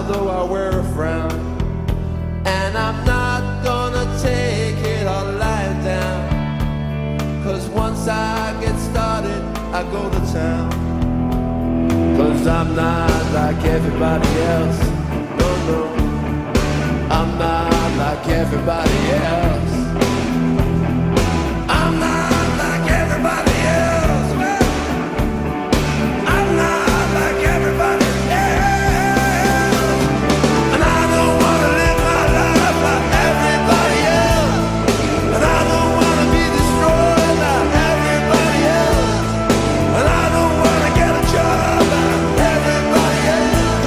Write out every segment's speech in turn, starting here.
although I wear a frown. And I'm not gonna take it all lying down, 'cause once I get started, I go to town. 'Cause I'm not like everybody else, no, no. I'm not like everybody else. I'm not like everybody else, man. I'm not like everybody else. And I don't wanna live my life like everybody else. And I don't wanna be destroyed like everybody else. And I don't wanna get a job like everybody else.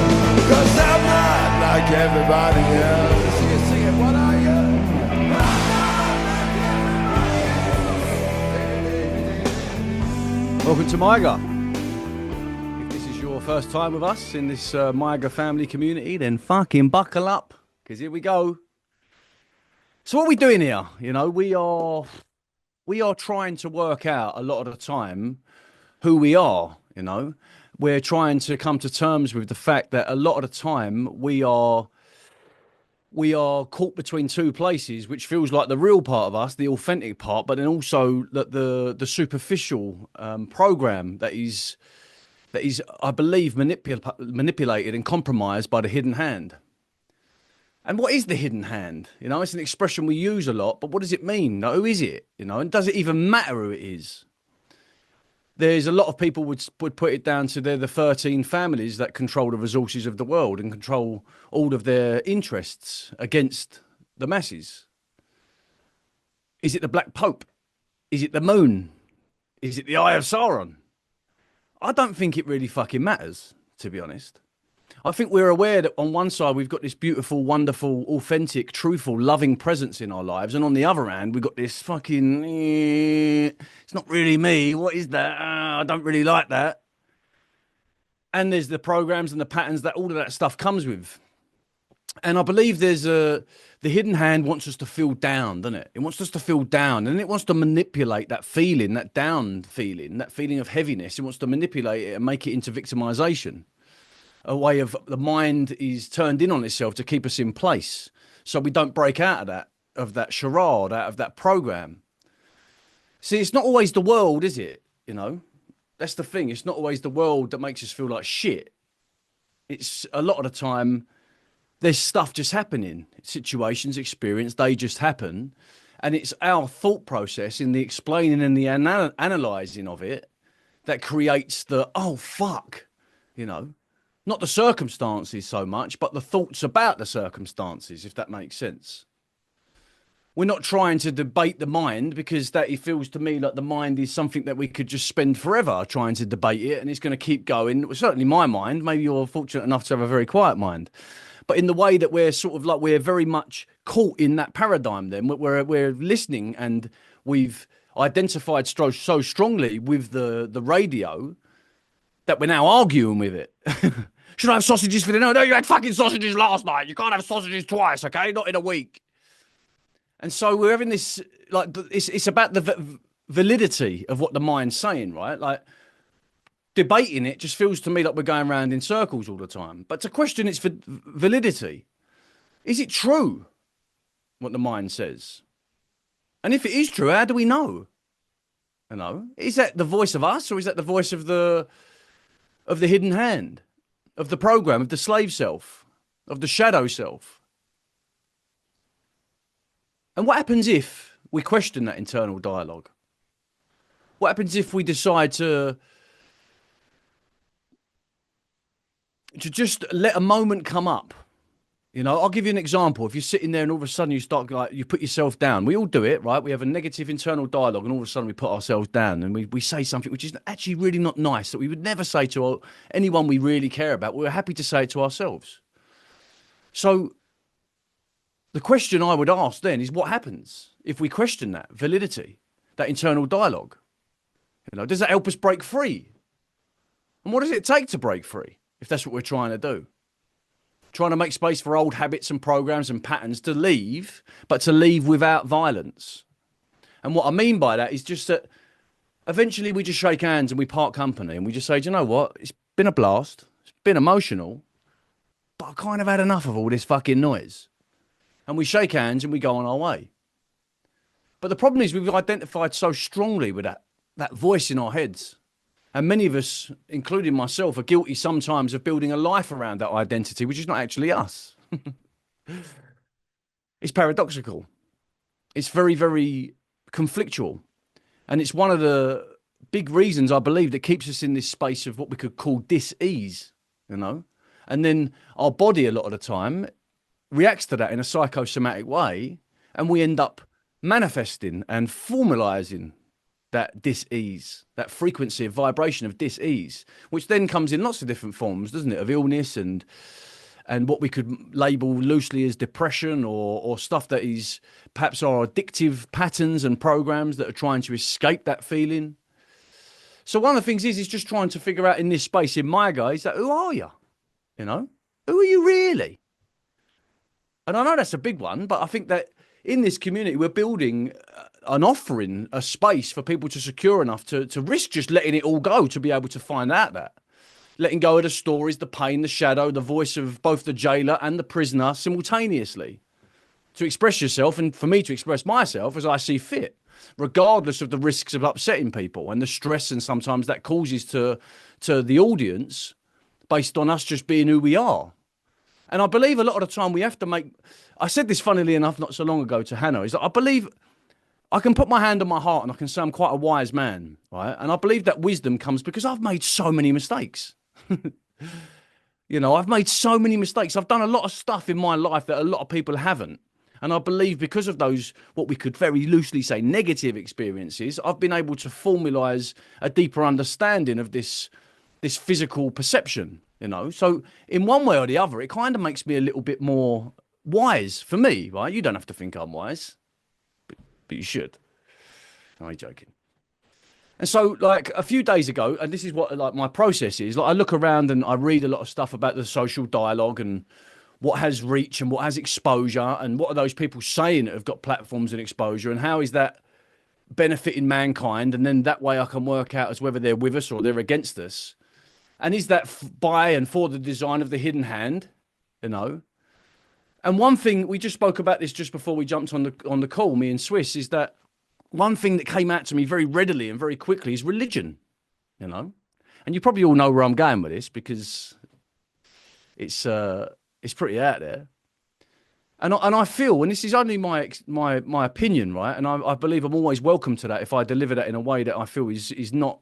'Cause I'm not like everybody else. You sing it, what are you? Welcome to MYGA. If this is your first time with us in this MYGA family community, then fucking buckle up, because here we go. So what are we doing here? You know, we are trying to work out a lot of the time who we are, you know. We're trying to come to terms with the fact that a lot of the time we are caught between two places, which feels like the real part of us, the authentic part, but then also the superficial program that is, I believe, manipulated and compromised by the hidden hand. And what is the hidden hand? You know, it's an expression we use a lot, but what does it mean? Who is it? You know, and does it even matter who it is? There's a lot of people would put it down to they're the 13 families that control the resources of the world and control all of their interests against the masses. Is it the Black Pope? Is it the moon? Is it the Eye of Sauron? I don't think it really fucking matters, to be honest. I think we're aware that on one side we've got this beautiful, wonderful, authentic, truthful, loving presence in our lives, and on the other hand we've got this fucking it's not really me. What is that? I don't really like that. And there's the programs and the patterns that all of that stuff comes with. And I believe the hidden hand wants us to feel down, doesn't it? It wants us to feel down, and it wants to manipulate that feeling, that down feeling, that feeling of heaviness. It wants to manipulate it and make it into victimization. A way of the mind is turned in on itself to keep us in place, so we don't break out of that charade, out of that program. See, it's not always the world, is it? You know, that's the thing. It's not always the world that makes us feel like shit. It's a lot of the time there's stuff just happening, situations, experience, they just happen, and it's our thought process in the explaining and the analyzing of it that creates the oh fuck, you know. Not the circumstances so much, but the thoughts about the circumstances, if that makes sense. We're not trying to debate the mind, because that it feels to me like the mind is something that we could just spend forever trying to debate it, and it's going to keep going. Well, certainly my mind. Maybe you're fortunate enough to have a very quiet mind. But in the way that we're sort of like we're very much caught in that paradigm then, we're listening, and we've identified so strongly with the radio that we're now arguing with it. Should I have sausages for dinner? No, you had fucking sausages last night. You can't have sausages twice, okay? Not in a week. And so we're having this, like, it's about the validity of what the mind's saying, right? Like, debating it just feels to me like we're going around in circles all the time. But to question its validity, is it true what the mind says? And if it is true, how do we know? You know, is that the voice of us, or is that the voice of the hidden hand, of the program, of the slave self, of the shadow self? And what happens if we question that internal dialogue? What happens if we decide to just let a moment come up? You know, I'll give you an example. If you're sitting there and all of a sudden you start, like, you put yourself down. We all do it, right? We have a negative internal dialogue, and all of a sudden we put ourselves down, and we say something which is actually really not nice, that we would never say to anyone we really care about. We're happy to say it to ourselves. So the question I would ask then is, what happens if we question that validity, that internal dialogue? You know, does that help us break free? And what does it take to break free, if that's what we're trying to do? Trying to make space for old habits and programs and patterns to leave, but to leave without violence. And what I mean by that is just that eventually we just shake hands and we part company, and we just say, do you know what? It's been a blast. It's been emotional. but I kind of had enough of all this fucking noise. And we shake hands and we go on our way. But the problem is we've identified so strongly with that voice in our heads. And many of us, including myself, are guilty sometimes of building a life around that identity, which is not actually us. It's paradoxical. It's very, very conflictual. And it's one of the big reasons, I believe, that keeps us in this space of what we could call dis-ease, you know? And then our body, a lot of the time, reacts to that in a psychosomatic way, and we end up manifesting and formalizing that dis-ease, that frequency of vibration of dis-ease, which then comes in lots of different forms, doesn't it, of illness and what we could label loosely as depression or stuff that is perhaps our addictive patterns and programs that are trying to escape that feeling. So one of the things is just trying to figure out in this space, in MYGA, is that who are you? You know, who are you really? And I know that's a big one, but I think that in this community, we're building an offering, a space for people to secure enough to risk just letting it all go, to be able to find out that. Letting go of the stories, the pain, the shadow, the voice of both the jailer and the prisoner simultaneously. To express yourself, and for me to express myself as I see fit, regardless of the risks of upsetting people and the stress and sometimes that causes to the audience based on us just being who we are. And I believe a lot of the time we have to make... I said this funnily enough not so long ago to Hannah, is that I believe I can put my hand on my heart and I can say I'm quite a wise man, right? And I believe that wisdom comes because I've made so many mistakes. You know, I've made so many mistakes. I've done a lot of stuff in my life that a lot of people haven't. And I believe because of those, what we could very loosely say, negative experiences, I've been able to formalize a deeper understanding of this physical perception, you know. So in one way or the other, it kind of makes me a little bit more wise for me, right? You don't have to think I'm wise, but you should. I'm joking. And so, like, a few days ago, and this is what, like, my process is, like, I look around and I read a lot of stuff about the social dialogue and what has reach and what has exposure and what are those people saying that have got platforms and exposure and how is that benefiting mankind? And then that way I can work out as whether they're with us or they're against us. And is that by and for the design of the hidden hand, you know? And one thing, we just spoke about this just before we jumped on the call, me and Swiss, is that one thing that came out to me very readily and very quickly is religion, you know? And you probably all know where I'm going with this because it's pretty out there. And I feel, and this is only my opinion, right? And I believe I'm always welcome to that if I deliver that in a way that I feel is not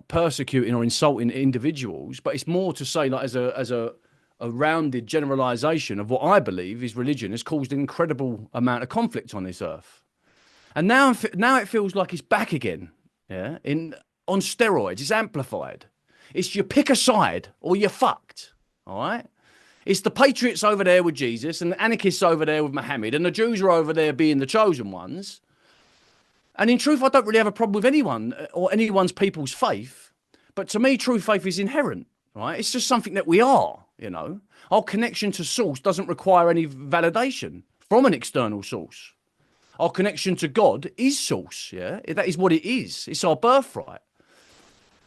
persecuting or insulting individuals, but it's more to say, like, as a rounded generalization of what I believe is religion has caused an incredible amount of conflict on this earth. And now it feels like it's back again, yeah, on steroids. It's amplified. It's you pick a side or you're fucked, all right? It's the patriots over there with Jesus and the anarchists over there with Muhammad and the Jews are over there being the chosen ones. And in truth, I don't really have a problem with anyone or anyone's people's faith. But to me, true faith is inherent, right? It's just something that we are, you know. Our connection to source doesn't require any validation from an external source. Our connection to God is source, yeah? That is what it is. It's our birthright.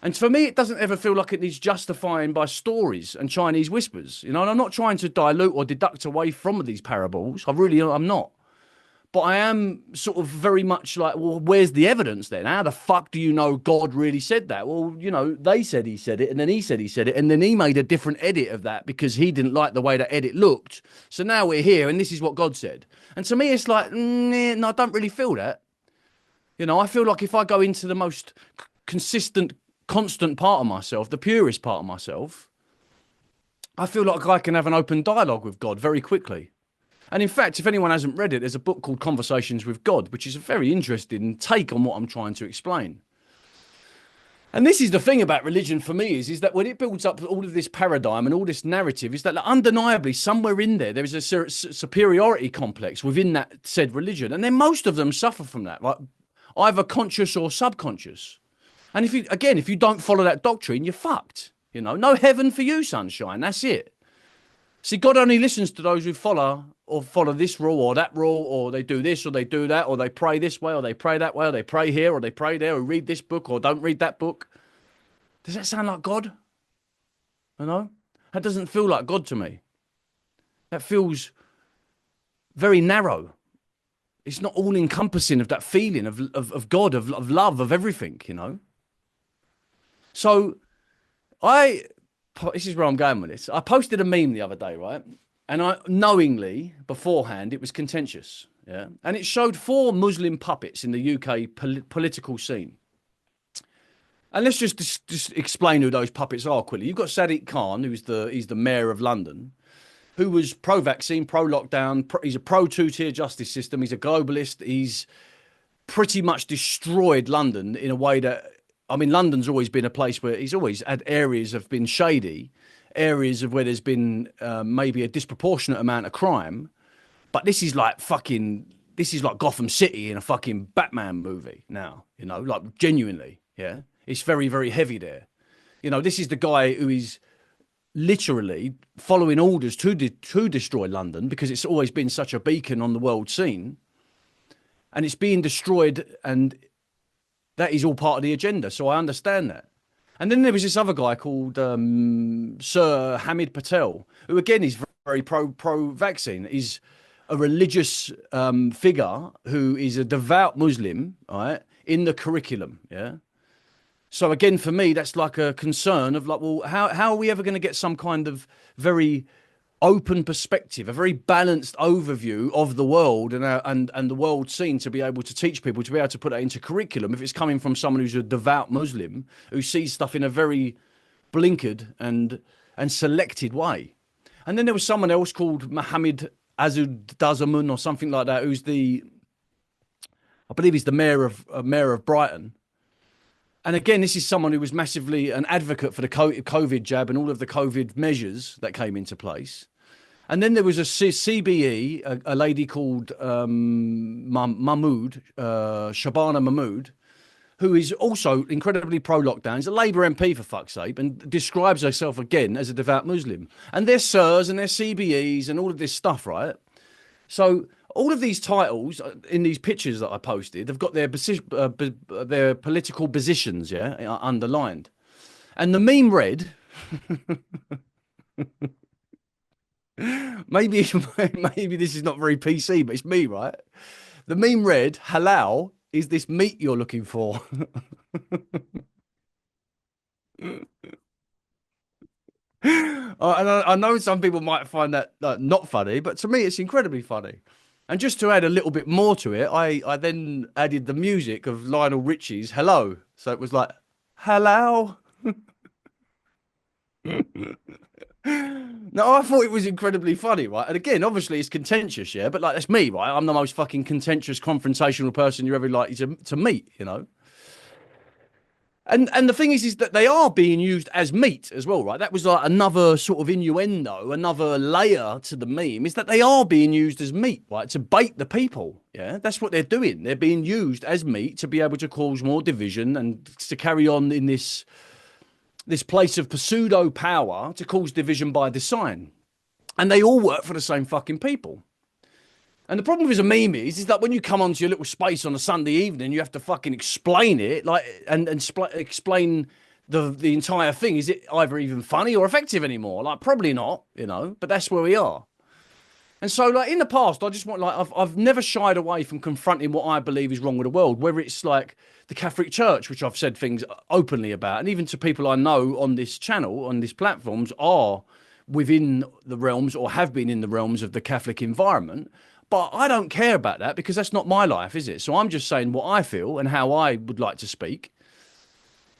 And for me, it doesn't ever feel like it needs justifying by stories and Chinese whispers, you know? And I'm not trying to dilute or deduct away from these parables. I'm not. But I am sort of very much like, well, where's the evidence then? How the fuck do you know God really said that? Well, you know, they said he said it, and then he said he said it, and then he made a different edit of that because he didn't like the way that edit looked. So now we're here, and this is what God said. And to me, it's like, no, I don't really feel that. You know, I feel like if I go into the most consistent, constant part of myself, the purest part of myself, I feel like I can have an open dialogue with God very quickly. And in fact, if anyone hasn't read it, there's a book called Conversations with God, which is a very interesting take on what I'm trying to explain. And this is the thing about religion for me is that when it builds up all of this paradigm and all this narrative, is that, like, undeniably somewhere in there is a superiority complex within that said religion. And then most of them suffer from that, like either conscious or subconscious. And if you don't follow that doctrine, you're fucked. You know, no heaven for you, sunshine. That's it. See, God only listens to those who follow this rule or that rule, or they do this or they do that, or they pray this way or they pray that way, or they pray here or they pray there, or read this book or don't read that book. Does that sound like God? You know? That doesn't feel like God to me. That feels very narrow. It's not all encompassing of that feeling of God, of love, of everything, you know? So I, this is where I'm going with this. I posted a meme the other day, right? And I knowingly beforehand, it was contentious. Yeah. And it showed 4 Muslim puppets in the UK political scene. And let's just explain who those puppets are quickly. You've got Sadiq Khan, he's the mayor of London, who was pro-vaccine, pro-lockdown. He's a pro-2-tier justice system. He's a globalist. He's pretty much destroyed London in a way that, I mean, London's always been a place where he's always had areas have been shady, areas of where there's been maybe a disproportionate amount of crime. But this is like Gotham City in a fucking Batman movie now, you know, like genuinely. Yeah. It's very, very heavy there. You know, this is the guy who is literally following orders to destroy London because it's always been such a beacon on the world scene. And it's being destroyed, and that is all part of the agenda. So I understand that. And then there was this other guy called Sir Hamid Patel, who again is very pro-vaccine. He's a religious figure who is a devout Muslim, right, in the curriculum, yeah? So again, for me, that's like a concern of like, well, how are we ever going to get some kind of very open perspective, a very balanced overview of the world and the world scene to be able to teach people, to be able to put that into curriculum if it's coming from someone who's a devout Muslim who sees stuff in a very blinkered and selected way. And then there was someone else called Mohammed Dazamun or something like that, who's I believe he's the mayor of Brighton. And again, this is someone who was massively an advocate for the COVID jab and all of the COVID measures that came into place. And then there was a CBE, a lady called Mahmood, Shabana Mahmood, who is also incredibly pro-lockdown. He's a Labour MP, for fuck's sake, and describes herself again as a devout Muslim. And they're SIRs and they're CBEs and all of this stuff, right? So all of these titles in these pictures that I posted have got their political positions, yeah, underlined. And the meme read, maybe this is not very PC, but it's me, right? The meme read, halal is this meat you're looking for. And I know some people might find that not funny, but to me, it's incredibly funny. And just to add a little bit more to it, I then added the music of Lionel Richie's Hello. So it was like, hello. No, I thought it was incredibly funny, right? And again, obviously it's contentious, yeah, but like that's me, right? I'm the most fucking contentious, confrontational person you're ever likely to meet, you know? And the thing is that they are being used as meat as well, right? That was like another sort of innuendo, another layer to the meme, is that they are being used as meat, right? To bait the people, yeah? That's what they're doing. They're being used as meat to be able to cause more division and to carry on in this place of pseudo power to cause division by design. And they all work for the same fucking people. And the problem with a meme is that when you come onto your little space on a Sunday evening, you have to fucking explain it, like, and explain the entire thing. Is it either even funny or effective anymore? Like, probably not, you know, but that's where we are. And so, like, in the past, I just want, like, I've never shied away from confronting what I believe is wrong with the world, whether it's like the Catholic Church, which I've said things openly about, and even to people I know on this channel, on these platforms, are within the realms or have been in the realms of the Catholic environment. But I don't care about that because that's not my life, is it? So I'm just saying what I feel and how I would like to speak.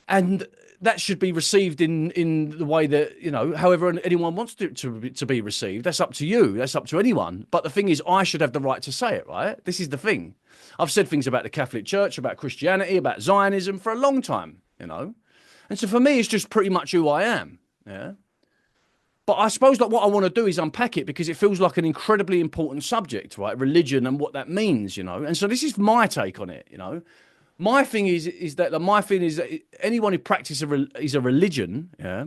And that should be received in the way that, you know, however anyone wants to be received. That's up to you. That's up to anyone. But the thing is, I should have the right to say it, right? This is the thing. I've said things about the Catholic Church, about Christianity, about Zionism for a long time, you know? And so for me, it's just pretty much who I am, yeah? But I suppose like what I want to do is unpack it because it feels like an incredibly important subject, right? Religion and what that means, you know? And so this is my take on it, you know? My thing is that anyone who practices a religion, yeah,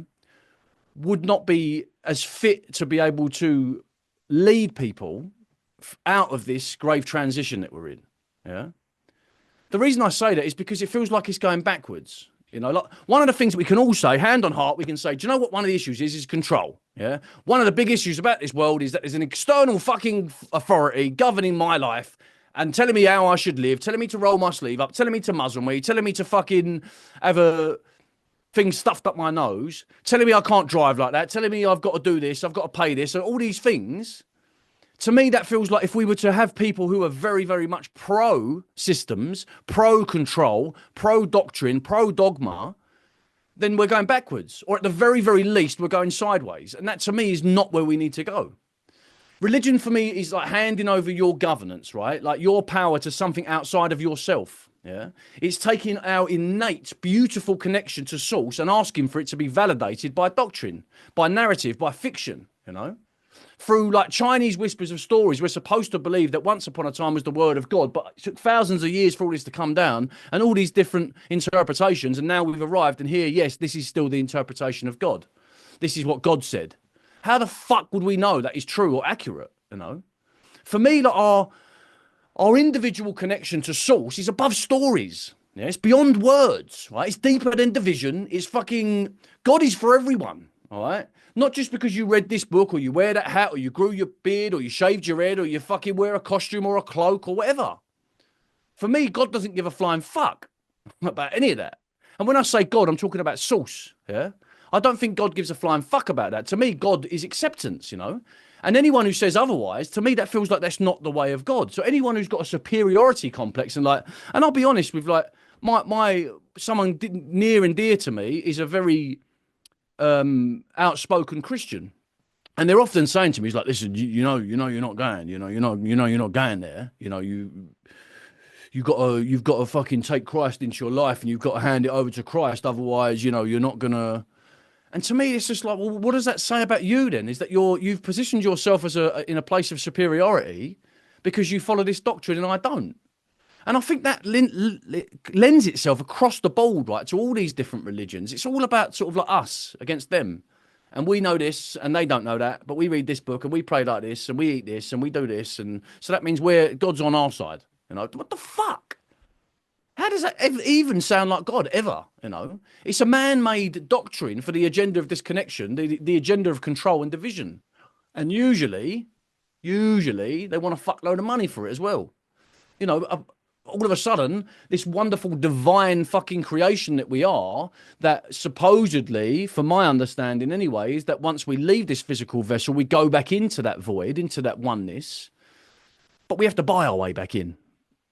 would not be as fit to be able to lead people out of this grave transition that we're in, yeah? The reason I say that is because it feels like it's going backwards. You know, like one of the things that we can all say, hand on heart, we can say, do you know what one of the issues is control. Yeah. One of the big issues about this world is that there's an external fucking authority governing my life and telling me how I should live, telling me to roll my sleeve up, telling me to muzzle me, telling me to fucking have a thing stuffed up my nose, telling me I can't drive like that, telling me I've got to do this, I've got to pay this, and all these things. To me, that feels like if we were to have people who are very, very much pro systems, pro control, pro doctrine, pro dogma, then we're going backwards. Or at the very, very least, we're going sideways. And that to me is not where we need to go. Religion for me is like handing over your governance, right? Like your power to something outside of yourself. Yeah. It's taking our innate, beautiful connection to source and asking for it to be validated by doctrine, by narrative, by fiction, you know? Through like Chinese whispers of stories, we're supposed to believe that once upon a time was the word of God, but it took thousands of years for all this to come down and all these different interpretations. And now we've arrived and here, yes, this is still the interpretation of God. This is what God said. How the fuck would we know that is true or accurate? You know, for me, like our individual connection to source is above stories. Yeah, it's beyond words, right? It's deeper than division. It's fucking God is for everyone. All right. Not just because you read this book or you wear that hat or you grew your beard or you shaved your head or you fucking wear a costume or a cloak or whatever. For me, God doesn't give a flying fuck about any of that. And when I say God, I'm talking about source. Yeah. I don't think God gives a flying fuck about that. To me, God is acceptance, you know. And anyone who says otherwise, to me, that feels like that's not the way of God. So anyone who's got a superiority complex and I'll be honest with someone near and dear to me is a very outspoken Christian, and they're often saying to me, "He's like, listen, you know, you're not going, you're not going there. You know, you've got to fucking take Christ into your life, and you've got to hand it over to Christ. Otherwise, you know, you're not gonna." And to me, it's just like, well, what does that say about you then? Is that you've positioned yourself as in a place of superiority because you follow this doctrine and I don't. And I think that lends itself across the board, right, to all these different religions. It's all about sort of like us against them. And we know this and they don't know that, but we read this book and we pray like this and we eat this and we do this. And so that means God's on our side. You know, what the fuck? How does that even sound like God ever? You know, it's a man-made doctrine for the agenda of disconnection, the agenda of control and division. And usually they want a fuckload of money for it as well. You know, all of a sudden, this wonderful divine fucking creation that we are, that supposedly, for my understanding anyway, is that once we leave this physical vessel, we go back into that void, into that oneness. But we have to buy our way back in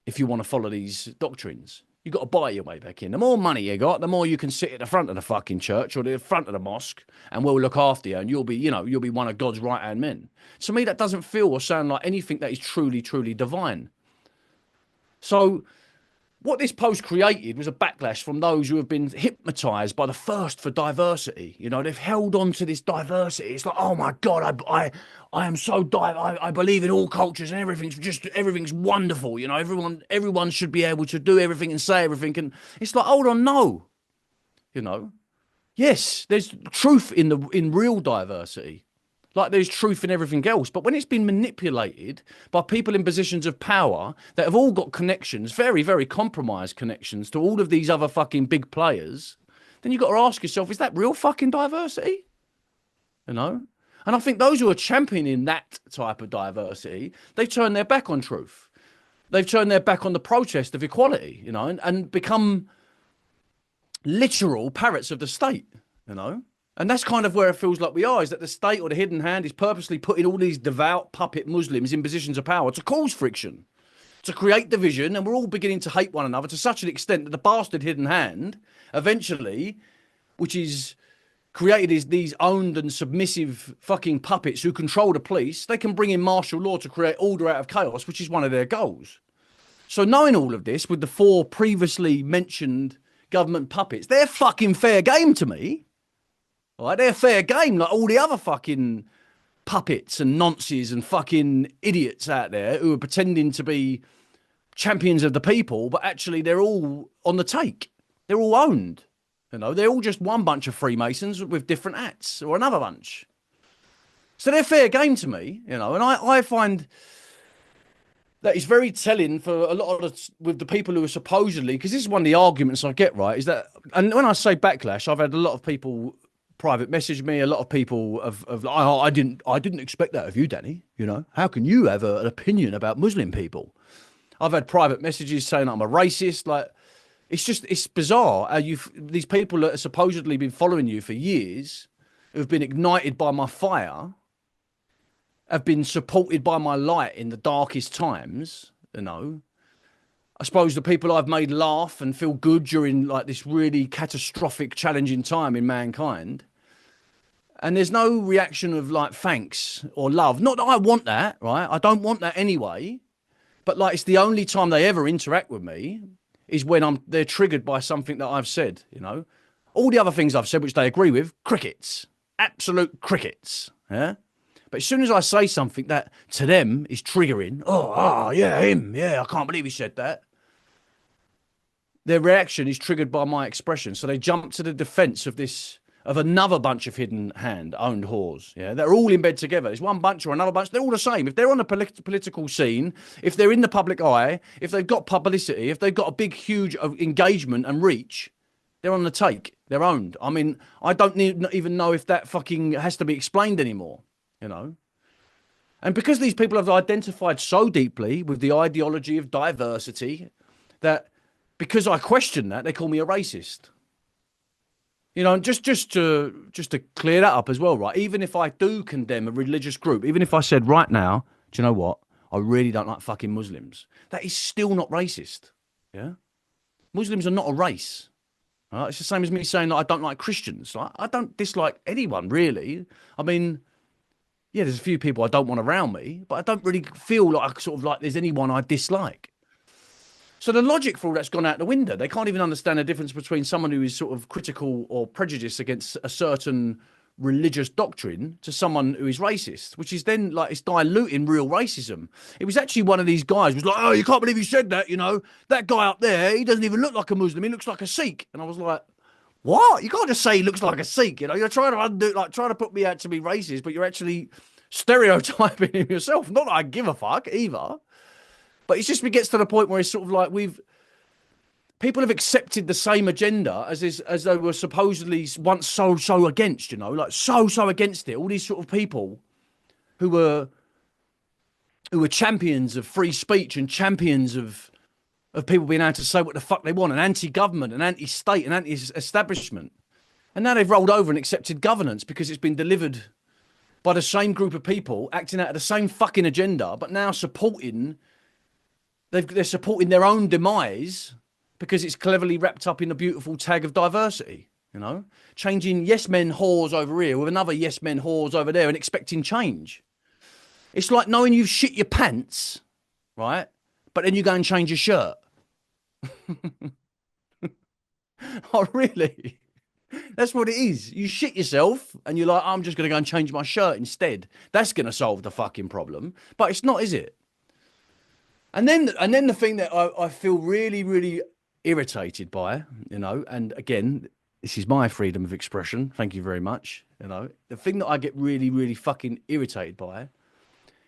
if you want to follow these doctrines. You've got to buy your way back in. The more money you got, the more you can sit at the front of the fucking church or the front of the mosque and we'll look after you and you'll be one of God's right-hand men. To me, that doesn't feel or sound like anything that is truly, truly divine. So what this post created was a backlash from those who have been hypnotized by the thirst for diversity. You know, they've held on to this diversity. It's like, oh my God, I am so I believe in all cultures and everything's wonderful. You know, everyone should be able to do everything and say everything. And it's like, hold on, no. You know, yes, there's truth in real diversity. Like there's truth in everything else. But when it's been manipulated by people in positions of power that have all got connections, very, very compromised connections to all of these other fucking big players, then you've got to ask yourself, is that real fucking diversity? You know? And I think those who are championing that type of diversity, they've turned their back on truth. They've turned their back on the protest of equality, you know, and become literal parrots of the state, you know? And that's kind of where it feels like we are, is that the state or the hidden hand is purposely putting all these devout puppet Muslims in positions of power to cause friction, to create division. And we're all beginning to hate one another to such an extent that the bastard hidden hand eventually, which is created these owned and submissive fucking puppets who control the police, they can bring in martial law to create order out of chaos, which is one of their goals. So knowing all of this with the four previously mentioned government puppets, they're fucking fair game to me. All right, they're fair game like all the other fucking puppets and nonces and fucking idiots out there who are pretending to be champions of the people, but actually they're all on the take. They're all owned. You know, they're all just one bunch of Freemasons with different hats or another bunch. So they're fair game to me, you know, and I find that is very telling for a lot of with the people who are supposedly, because this is one of the arguments I get, right, is that, and when I say backlash, I've had a lot of people private message me, a lot of people of like, oh, I didn't expect that of you, Danny. You know, how can you have an opinion about Muslim people? I've had private messages saying I'm a racist. Like, it's bizarre how these people that have supposedly been following you for years, who've been ignited by my fire, have been supported by my light in the darkest times, you know. I suppose the people I've made laugh and feel good during like this really catastrophic, challenging time in mankind. And there's no reaction of like thanks or love. Not that I want that, right? I don't want that anyway. But like it's the only time they ever interact with me is when they're triggered by something that I've said, you know. All the other things I've said which they agree with, crickets. Absolute crickets. Yeah. But as soon as I say something that to them is triggering, yeah, him, yeah, I can't believe he said that. Their reaction is triggered by my expression. So they jump to the defense of another bunch of hidden hand owned whores. Yeah. They're all in bed together. There's one bunch or another bunch. They're all the same. If they're on the political scene, if they're in the public eye, if they've got publicity, if they've got a big, huge engagement and reach, they're on the take. They're owned. I mean, I don't even know if that fucking has to be explained anymore, you know? And because these people have identified so deeply with the ideology of diversity that because I question that, they call me a racist. You know, just to clear that up as well, right? Even if I do condemn a religious group, even if I said right now, do you know what? I really don't like fucking Muslims. That is still not racist. Yeah? Muslims are not a race. Right? It's the same as me saying that I don't like Christians. Right? I don't dislike anyone, really. I mean, yeah, there's a few people I don't want around me, but I don't really feel like sort of like there's anyone I dislike. So the logic for all that's gone out the window. They can't even understand the difference between someone who is sort of critical or prejudiced against a certain religious doctrine to someone who is racist, which is then like it's diluting real racism. It was actually one of these guys who was like, oh, you can't believe you said that, you know, that guy up there, he doesn't even look like a Muslim, he looks like a Sikh. And I was like, what? You can't just say he looks like a Sikh, you know, you're trying to undo, like trying to put me out to be racist, but you're actually stereotyping him yourself. Not that I give a fuck either. But it just gets to the point where it's sort of like people have accepted the same agenda as they were supposedly once so against, you know, like so against it. All these sort of people who were champions of free speech and champions of people being able to say what the fuck they want, and anti-government and anti-state and anti-establishment. And now they've rolled over and accepted governance because it's been delivered by the same group of people acting out of the same fucking agenda, but now they're supporting their own demise because it's cleverly wrapped up in a beautiful tag of diversity, you know, changing yes men whores over here with another yes men whores over there and expecting change. It's like knowing you've shit your pants, right? But then you go and change your shirt. Oh, really? That's what it is. You shit yourself and you're like, I'm just going to go and change my shirt instead. That's going to solve the fucking problem. But it's not, is it? And then the thing that I feel really, really irritated by, you know, and again, this is my freedom of expression. Thank you very much. You know, the thing that I get really, really fucking irritated by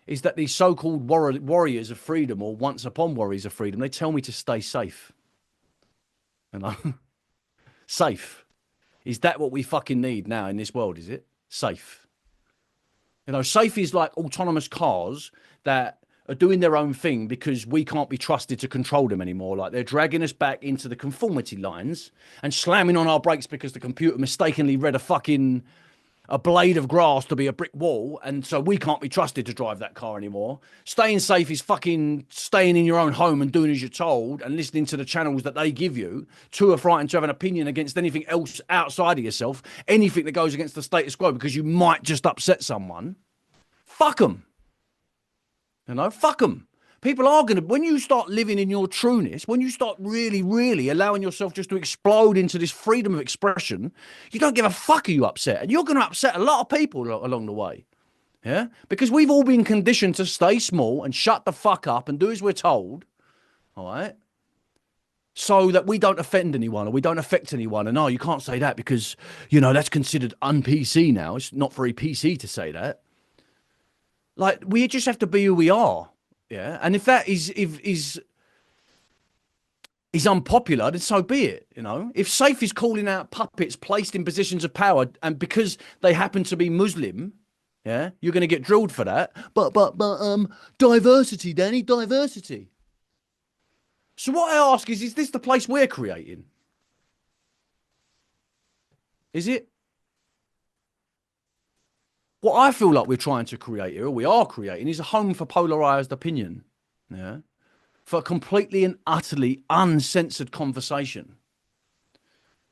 is that these so-called warriors of freedom, or once upon warriors of freedom, they tell me to stay safe. You know, safe. Is that what we fucking need now in this world? Is it safe? You know, safe is like autonomous cars that are doing their own thing because we can't be trusted to control them anymore. Like they're dragging us back into the conformity lines and slamming on our brakes because the computer mistakenly read a blade of grass to be a brick wall. And so we can't be trusted to drive that car anymore. Staying safe is fucking staying in your own home and doing as you're told and listening to the channels that they give you. Too frightened to have an opinion against anything else outside of yourself. Anything that goes against the status quo because you might just upset someone. Fuck them. You know, fuck them. People are going to, when you start living in your trueness, when you start really, really allowing yourself just to explode into this freedom of expression, you don't give a fuck who you upset. And you're going to upset a lot of people along the way. Yeah? Because we've all been conditioned to stay small and shut the fuck up and do as we're told. All right? So that we don't offend anyone or we don't affect anyone. And no, you can't say that because, you know, that's considered un-PC now. It's not very PC to say that. Like, we just have to be who we are. Yeah. And if that is unpopular, then so be it. You know, if Safe is calling out puppets placed in positions of power, and because they happen to be Muslim, yeah, you're going to get drilled for that. But diversity, Danny, diversity. So what I ask is this the place we're creating? Is it? What I feel like we're trying to create here, or we are creating, is a home for polarized opinion. Yeah. For a completely and utterly uncensored conversation.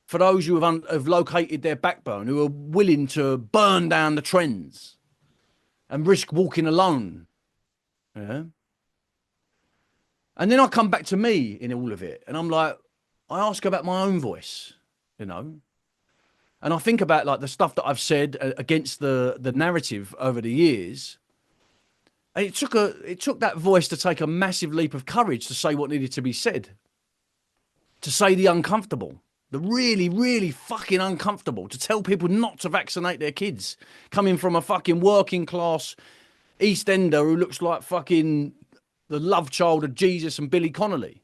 For those who have located their backbone, who are willing to burn down the trends and risk walking alone. Yeah. And then I come back to me in all of it. And I'm like, I ask about my own voice, you know. And I think about like the stuff that I've said against the narrative over the years. And it took that voice to take a massive leap of courage to say what needed to be said. To say the uncomfortable. The really, really fucking uncomfortable. To tell people not to vaccinate their kids. Coming from a fucking working class East Ender who looks like fucking the love child of Jesus and Billy Connolly.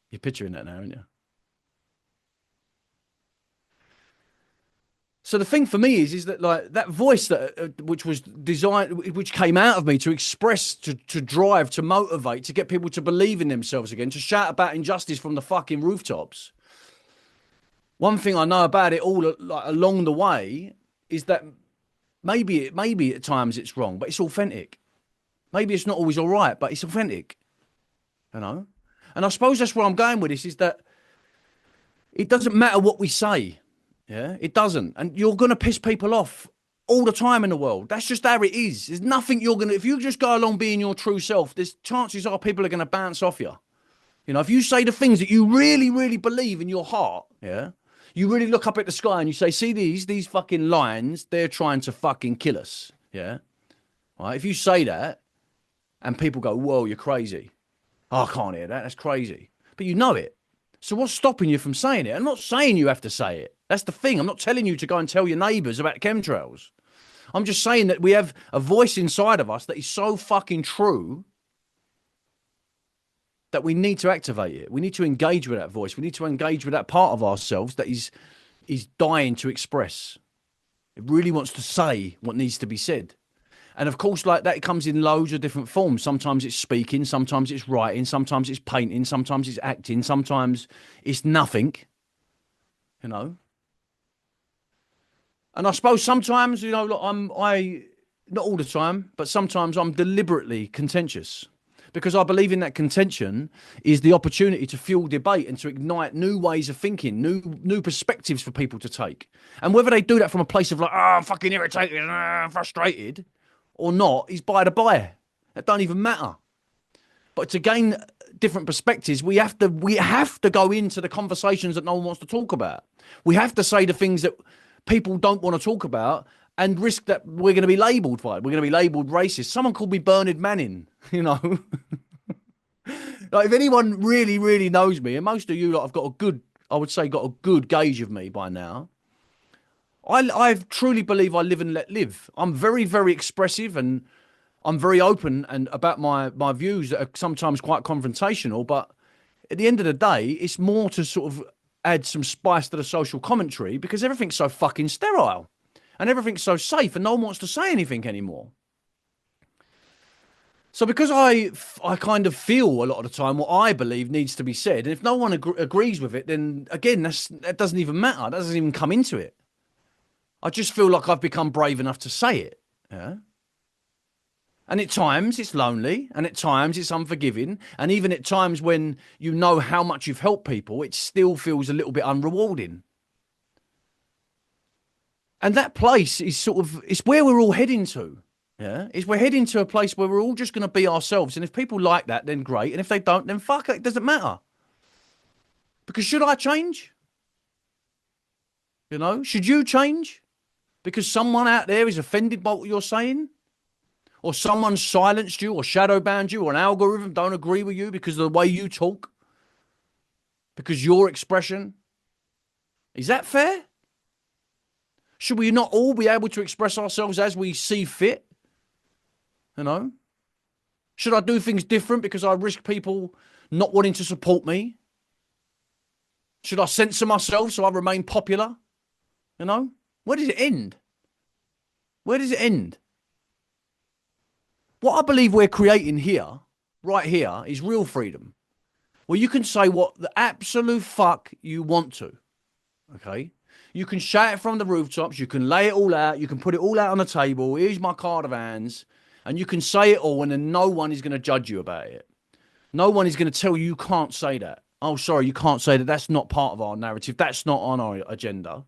You're picturing that now, aren't you? So the thing for me is that like that voice that which was designed, which came out of me to express, to drive, to motivate, to get people to believe in themselves again, to shout about injustice from the fucking rooftops. One thing I know about it all, like along the way, is that maybe at times it's wrong, but it's authentic. Maybe it's not always all right, but it's authentic. You know, and I suppose that's where I'm going with this, is that it doesn't matter what we say. Yeah, it doesn't. And you're going to piss people off all the time in the world. That's just how it is. There's nothing you're going to, if you just go along being your true self, there's chances are people are going to bounce off you. You know, if you say the things that you really, really believe in your heart, yeah, you really look up at the sky and you say, see these fucking lions, they're trying to fucking kill us. Yeah. Right. If you say that and people go, whoa, you're crazy. Oh, I can't hear that. That's crazy. But you know it. So what's stopping you from saying it? I'm not saying you have to say it. That's the thing. I'm not telling you to go and tell your neighbours about chemtrails. I'm just saying that we have a voice inside of us that is so fucking true that we need to activate it. We need to engage with that voice. We need to engage with that part of ourselves that is dying to express. It really wants to say what needs to be said. And of course, like that, it comes in loads of different forms. Sometimes it's speaking, sometimes it's writing, sometimes it's painting, sometimes it's acting, sometimes it's nothing, you know. And I suppose sometimes, you know, I not all the time, but sometimes I'm deliberately contentious because I believe in that contention is the opportunity to fuel debate and to ignite new ways of thinking, new perspectives for people to take. And whether they do that from a place of like, oh, I'm fucking irritated, I'm frustrated, or not, is by the by. That don't even matter. But to gain different perspectives, we have to go into the conversations that no one wants to talk about. We have to say the things that people don't want to talk about and risk that we're going to be labelled by it. We're going to be labelled racist. Someone called me Bernard Manning, you know. Like if anyone really, really knows me, and most of you lot have got a good gauge of me by now. I truly believe I live and let live. I'm very, very expressive and I'm very open and about my views that are sometimes quite confrontational. But at the end of the day, it's more to sort of add some spice to the social commentary because everything's so fucking sterile and everything's so safe and no one wants to say anything anymore. So because I kind of feel a lot of the time what I believe needs to be said, and if no one agrees with it, then again, that doesn't even matter. That doesn't even come into it. I just feel like I've become brave enough to say it. Yeah. And at times it's lonely, and at times it's unforgiving, and even at times when you know how much you've helped people, it still feels a little bit unrewarding. And that place is it's where we're all heading to. Yeah. We're heading to a place where we're all just going to be ourselves. And if people like that, then great. And if they don't, then fuck it. It doesn't matter. Because should I change? You know, should you change? Because someone out there is offended by what you're saying? Or someone silenced you or shadow banned you or an algorithm don't agree with you because of the way you talk? Because your expression? Is that fair? Should we not all be able to express ourselves as we see fit? You know? Should I do things different because I risk people not wanting to support me? Should I censor myself so I remain popular? You know, where does it end? Where does it end? What I believe we're creating here, right here, is real freedom. Where you can say what the absolute fuck you want to. Okay? You can shout it from the rooftops. You can lay it all out. You can put it all out on the table. Here's my card of hands. And you can say it all, and then no one is going to judge you about it. No one is going to tell you can't say that. Oh, sorry, you can't say that. That's not part of our narrative. That's not on our agenda.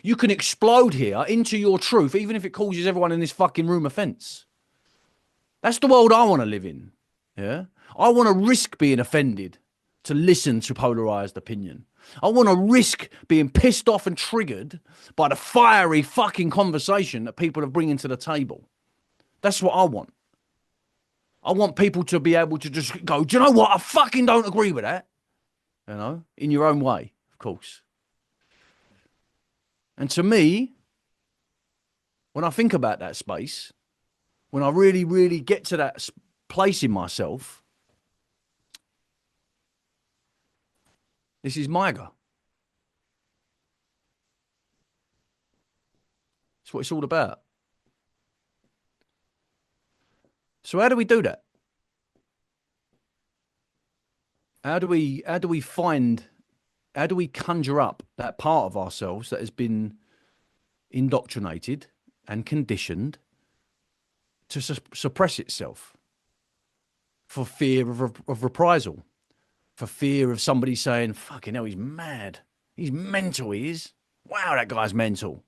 You can explode here into your truth, even if it causes everyone in this fucking room offense. That's the world I want to live in. Yeah. I want to risk being offended to listen to polarized opinion. I want to risk being pissed off and triggered by the fiery fucking conversation that people are bringing to the table. That's what I want. I want people to be able to just go, do you know what? I fucking don't agree with that. You know, in your own way, of course. And to me, when I think about that space, when I really, really get to that place in myself, this is MYGA. It's what it's all about. So how do we do that? How do we conjure up that part of ourselves that has been indoctrinated and conditioned to suppress itself for fear of reprisal, for fear of somebody saying, fucking hell, he's mad. He's mental, he is. Wow, that guy's mental.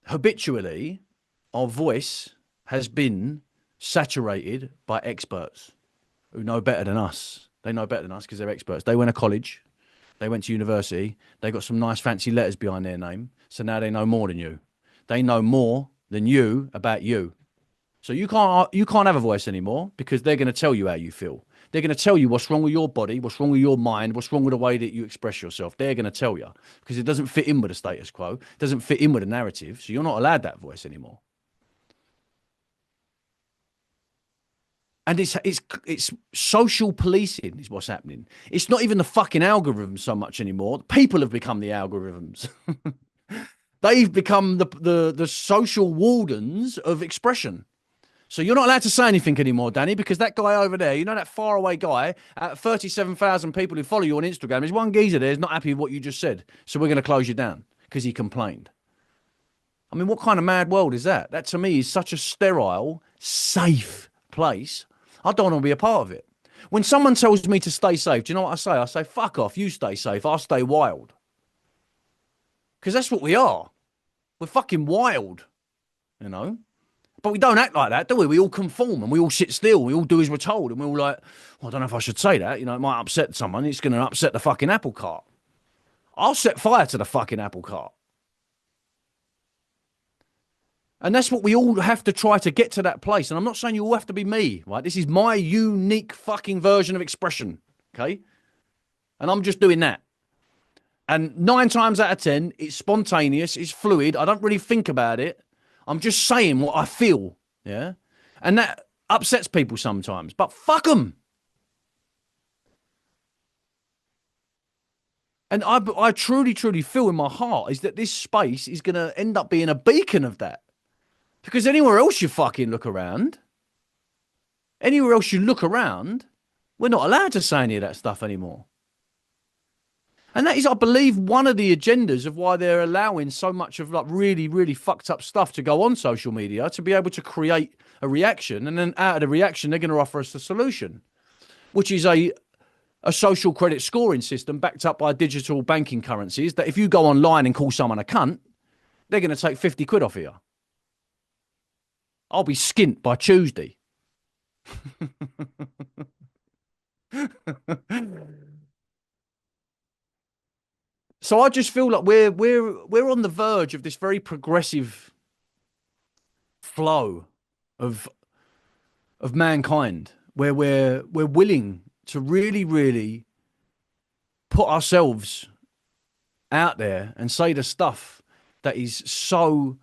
Habitually, our voice has been saturated by experts who know better than us. They know better than us because they're experts. They went to college. They went to university. They got some nice fancy letters behind their name. So now they know more than you. They know more than you about you. So you can't have a voice anymore because they're going to tell you how you feel. They're going to tell you what's wrong with your body, what's wrong with your mind, what's wrong with the way that you express yourself. They're going to tell you because it doesn't fit in with the status quo, it doesn't fit in with the narrative. So you're not allowed that voice anymore. And it's social policing is what's happening. It's not even the fucking algorithms so much anymore. People have become the algorithms. They've become the social wardens of expression. So you're not allowed to say anything anymore, Danny, because that guy over there, you know, that faraway guy, 37,000 people who follow you on Instagram, there's one geezer there who's not happy with what you just said. So we're going to close you down because he complained. I mean, what kind of mad world is that? That to me is such a sterile, safe place. I don't want to be a part of it. When someone tells me to stay safe, do you know what I say? I say, fuck off, you stay safe, I'll stay wild. Because that's what we are. We're fucking wild, you know? But we don't act like that, do we? We all conform and we all sit still. We all do as we're told. And we're all like, well, I don't know if I should say that. You know, it might upset someone. It's going to upset the fucking apple cart. I'll set fire to the fucking apple cart. And that's what we all have to try to get to that place. And I'm not saying you all have to be me, right? This is my unique fucking version of expression, okay? And I'm just doing that. And 9 times out of 10, it's spontaneous, it's fluid. I don't really think about it. I'm just saying what I feel, yeah? And that upsets people sometimes, but fuck them. And I truly, truly feel in my heart is that this space is going to end up being a beacon of that. Because anywhere else you fucking look around, we're not allowed to say any of that stuff anymore. And that is, I believe, one of the agendas of why they're allowing so much of like really, really fucked up stuff to go on social media, to be able to create a reaction. And then out of the reaction, they're going to offer us the solution, which is a social credit scoring system backed up by digital banking currencies that if you go online and call someone a cunt, they're going to take 50 quid off of you. I'll be skint by Tuesday. So I just feel like we're on the verge of this very progressive flow of mankind, where we're willing to really, really put ourselves out there and say the stuff that is so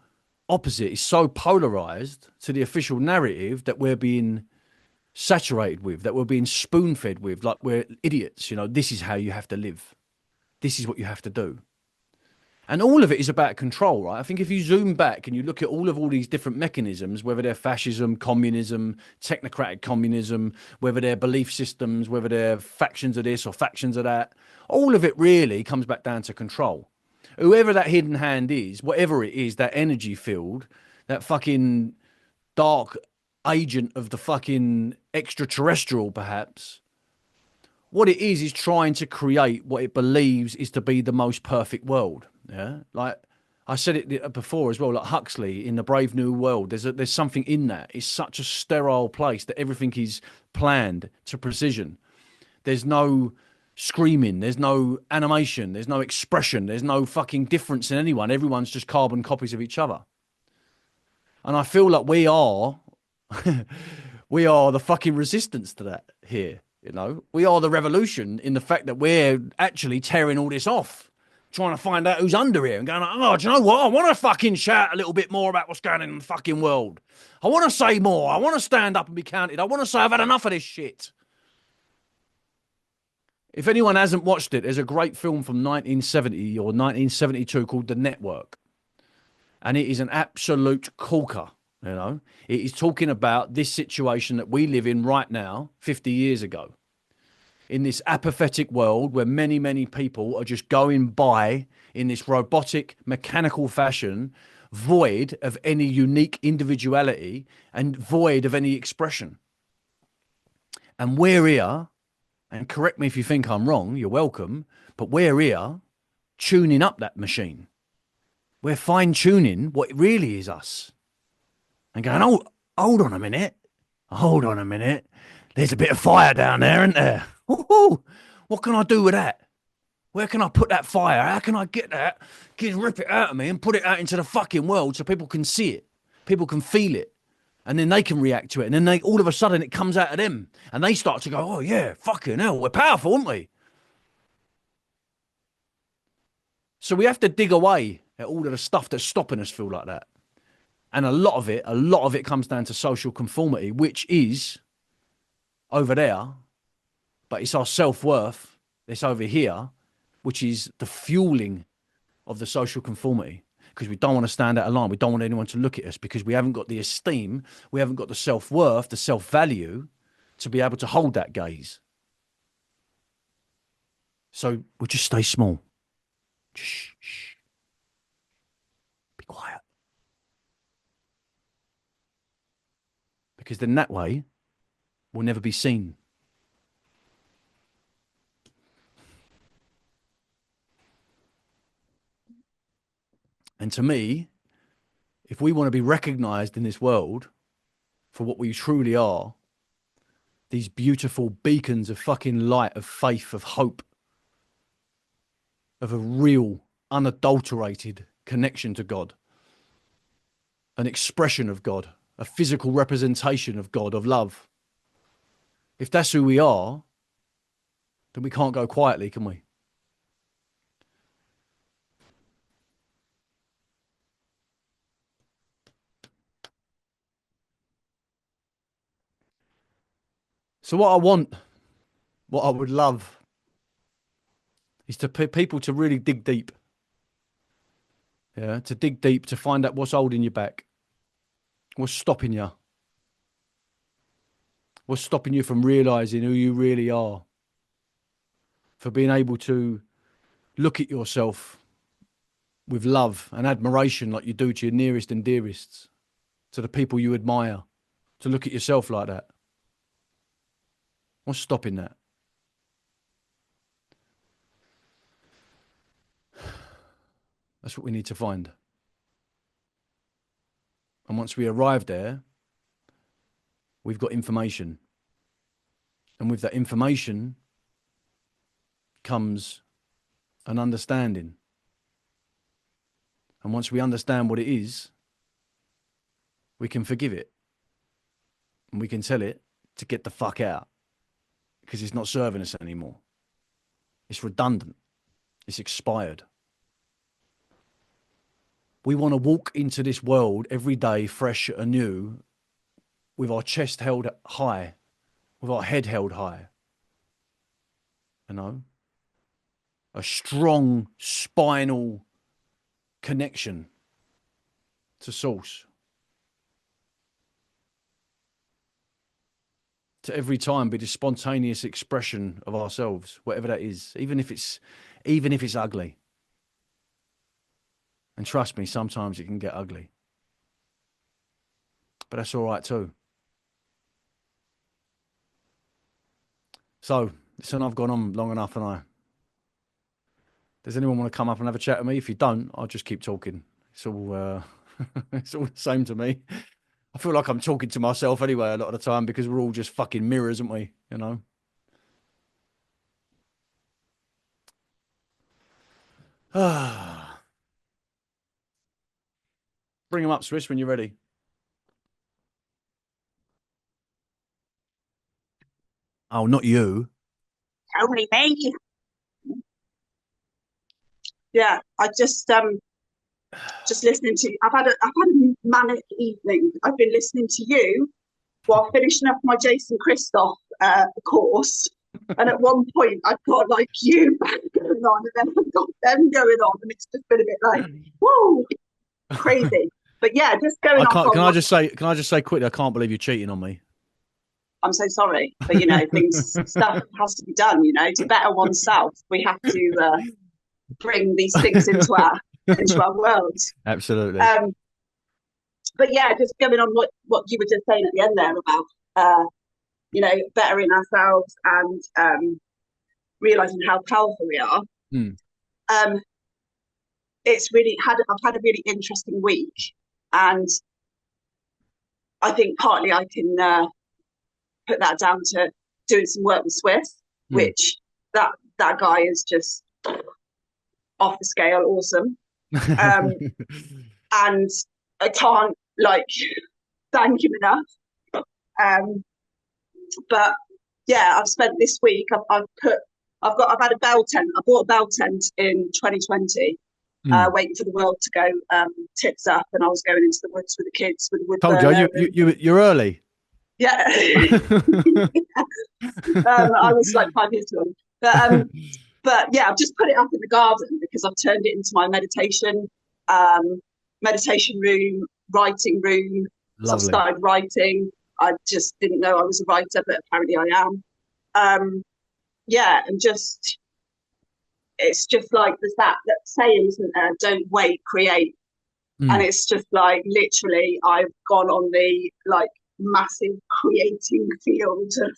opposite, is so polarized to the official narrative that we're being saturated with, that we're being spoon fed with, like we're idiots. You know, this is how you have to live. This is what you have to do. And all of it is about control, right? I think if you zoom back and you look at all these different mechanisms, whether they're fascism, communism, technocratic communism, whether they're belief systems, whether they're factions of this or factions of that, all of it really comes back down to control. Whoever that hidden hand is, whatever it is, that energy field, that fucking dark agent of the fucking extraterrestrial, perhaps, what it is trying to create what it believes is to be the most perfect world. Yeah, like I said it before as well, like Huxley in the Brave New World. There's something in that. It's such a sterile place that everything is planned to precision. There's no screaming, there's no animation, there's no expression, there's no fucking difference in anyone. Everyone's just carbon copies of each other. And I feel like we are we are the fucking resistance to that here. You know, we are the revolution in the fact that we're actually tearing all this off, trying to find out who's under here and going, oh, do you know what? I want to fucking shout a little bit more about what's going on in the fucking world. I want to say more. I want to stand up and be counted. I want to say I've had enough of this shit. If anyone hasn't watched it, there's a great film from 1970 or 1972 called The Network. And it is an absolute corker. You know, it is talking about this situation that we live in right now, 50 years ago, in this apathetic world where many, many people are just going by in this robotic, mechanical fashion, void of any unique individuality and void of any expression. And we're here, and correct me if you think I'm wrong, you're welcome, but we're here tuning up that machine. We're fine tuning what really is us. And going, oh, hold on a minute. Hold on a minute. There's a bit of fire down there, isn't there? Ooh, what can I do with that? Where can I put that fire? How can I get that? Rip it out of me and put it out into the fucking world so people can see it. People can feel it. And then they can react to it. And then they all of a sudden it comes out of them. And they start to go, oh yeah, fucking hell, we're powerful, aren't we? So we have to dig away at all of the stuff that's stopping us feel like that. And a lot of it comes down to social conformity, which is over there, but it's our self-worth that's over here, which is the fueling of the social conformity, because we don't want to stand out of line. We don't want anyone to look at us because we haven't got the esteem, we haven't got the self-worth, the self-value to be able to hold that gaze. So we'll just stay small. Shh, shh. Be quiet. Because then that way, we'll never be seen. And to me, if we want to be recognized in this world for what we truly are, these beautiful beacons of fucking light, of faith, of hope, of a real, unadulterated connection to God, an expression of God, a physical representation of God, of love. If that's who we are, then we can't go quietly, can we? So what I would love is to people to really dig deep. Yeah, to dig deep, to find out what's holding you back. What's stopping you? What's stopping you from realizing who you really are? For being able to look at yourself with love and admiration like you do to your nearest and dearests, to the people you admire, to look at yourself like that. What's stopping that? That's what we need to find. And once we arrive there, we've got information. And with that information comes an understanding. And once we understand what it is, we can forgive it. And we can tell it to get the fuck out. Because it's not serving us anymore. It's redundant. It's expired. We want to walk into this world every day fresh, anew, with our chest held high, with our head held high. You know, a strong spinal connection to source. To every time be the spontaneous expression of ourselves, whatever that is, even if it's ugly. And trust me, sometimes it can get ugly. But that's all right too. So, listen, I've gone on long enough, and does anyone want to come up and have a chat with me? If you don't, I'll just keep talking. It's all it's all the same to me. I feel like I'm talking to myself anyway a lot of the time, because we're all just fucking mirrors, aren't we? You know? Bring them up, Swiss, when you're ready. Oh, not you. Only me. Yeah, I just listening to. I've had a manic evening. I've been listening to you while finishing up my Jason Christoph course, and at one point I've got like you going on, and then I've got them going on, and it's just been a bit like, whoa, crazy. But yeah, just going on. Can I just say quickly? I can't believe you're cheating on me. I'm so sorry, but stuff has to be done. To better oneself, we have to bring these things into our world. Absolutely. But yeah, just going on what you were just saying at the end there about bettering ourselves and realizing how powerful we are. It's really I've had a really interesting week, and I think partly I can put that down to doing some work with Swiss, which that guy is just off the scale awesome. And I can't thank him enough. But yeah, I've spent this week, I've had a bell tent. I bought a bell tent in 2020, waiting for the world to go tits up, and I was going into the woods with the kids with the wood. Told you, you're early. Yeah. I was like 5 years ago. But yeah, I've just put it up in the garden because I've turned it into my meditation room, writing room. So I've started writing. I just didn't know I was a writer, but apparently I am. Yeah, and it's just like there's that saying, isn't there? Don't wait, create. And it's just like literally I've gone on the massive creating field of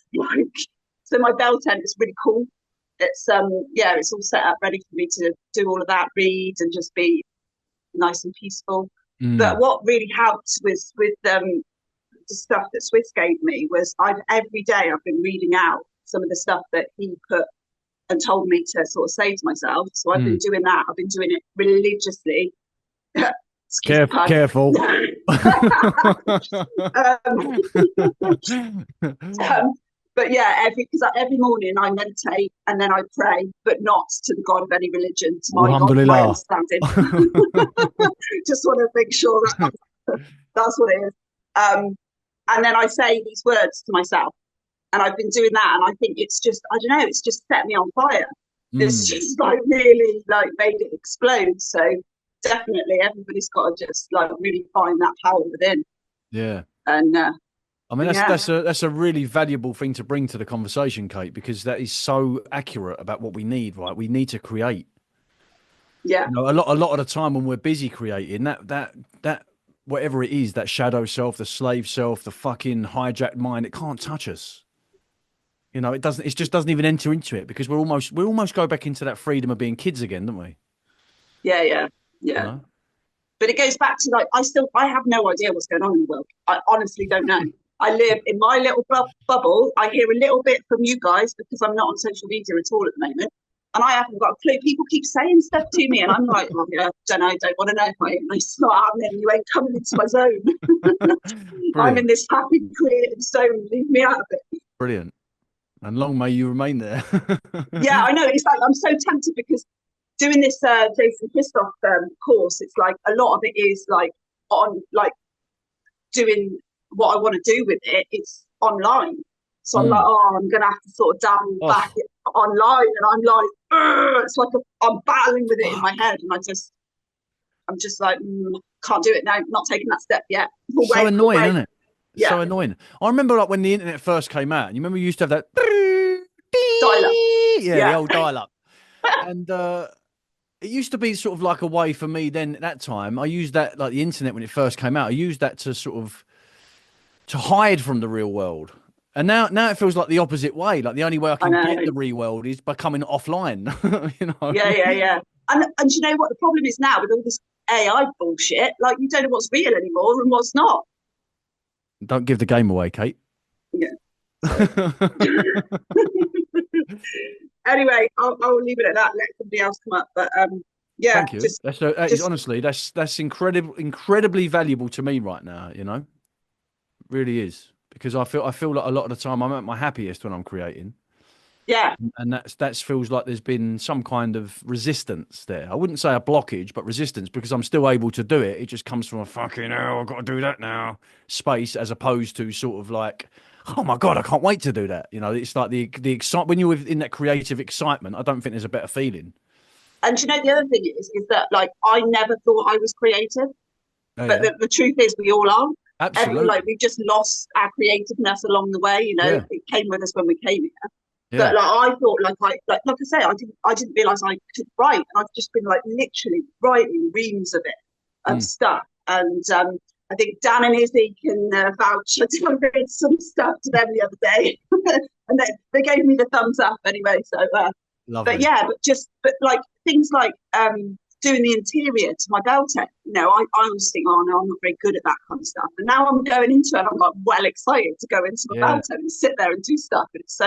so my bell tent is really cool. It's it's all set up ready for me to do all of that, read and just be nice and peaceful. But what really helped with the stuff that Swiss gave me was every day I've been reading out some of the stuff that he put and told me to sort of say to myself. So I've been doing that. I've been doing it religiously. Careful. But yeah, every morning I meditate and then I pray, but not to the God of any religion, to my God, my understanding. Just want to make sure that's what it is. And then I say these words to myself, and I've been doing that, and I think it's just, I don't know, it's just set me on fire. It's just really made it explode. So definitely everybody's got to just really find that power within. Yeah. And I mean, that's a really valuable thing to bring to the conversation, Kate, because that is so accurate about what we need, right? We need to create. Yeah. A lot of the time when we're busy creating, that whatever it is, that shadow self, the slave self, the fucking hijacked mind, it can't touch us. It doesn't. It just doesn't even enter into it, because we almost go back into that freedom of being kids again, don't we? Yeah. But it goes back to I have no idea what's going on in the world. I honestly don't know. I live in my little bubble. I hear a little bit from you guys because I'm not on social media at all at the moment, and I haven't got a clue. People keep saying stuff to me, and I'm like, oh yeah, don't want to know. It's not happening. You ain't coming into my zone. I'm in this happy creative zone. Leave me out of it. Brilliant, and long may you remain there. Yeah, I know. It's I'm so tempted because doing this Jason Christoph course, it's like a lot of it is like on like doing what I want to do with it. It's online, so I'm like, oh, I'm gonna have to sort of dabble back online, and I'm like, it's like I'm battling with it in my head, and I'm just like, can't do it now. Not taking that step yet. So annoying, isn't it? Yeah. So annoying. I remember like when the internet first came out, and you remember you used to have that Dial-up. yeah, the old dial-up. And it used to be sort of like a way for me then at that time. I used that, like the internet when it first came out, I used that to sort of to hide from the real world. And now it feels like the opposite way. Like the only way I can get the real world is by coming offline. You know? Yeah. And you know what the problem is now with all this AI bullshit? Like you don't know what's real anymore and what's not. Don't give the game away, Kate. Yeah. Anyway, I'll leave it at that. Let somebody else come up. But yeah, thank you. Honestly, that's incredibly valuable to me right now. You know, really is, because I feel like a lot of the time I'm at my happiest when I'm creating. Yeah. And that feels like there's been some kind of resistance there. I wouldn't say a blockage, but resistance, because I'm still able to do it. It just comes from a fucking hell, I've got to do that now space, as opposed to sort of like, oh my God, I can't wait to do that. You know, it's like the excitement when you're in that creative excitement. I don't think there's a better feeling. And you know, the other thing is that like I never thought I was creative, but the truth is we all are. Absolutely. Like we just lost our creativeness along the way. You know, it came with us when we came here. Yeah. But like I thought, like I say, I didn't realize I could write, and I've just been like literally writing reams of it of stuff. And I think Dan and Izzy can vouch. I read some stuff to them the other day, and they gave me the thumbs up anyway. So, but yeah, but like things like doing the interior to my Beltec. You know, I always think, oh no, I'm not very good at that kind of stuff. And now I'm going into it, and I'm like well excited to go into my Beltec and sit there and do stuff. And it's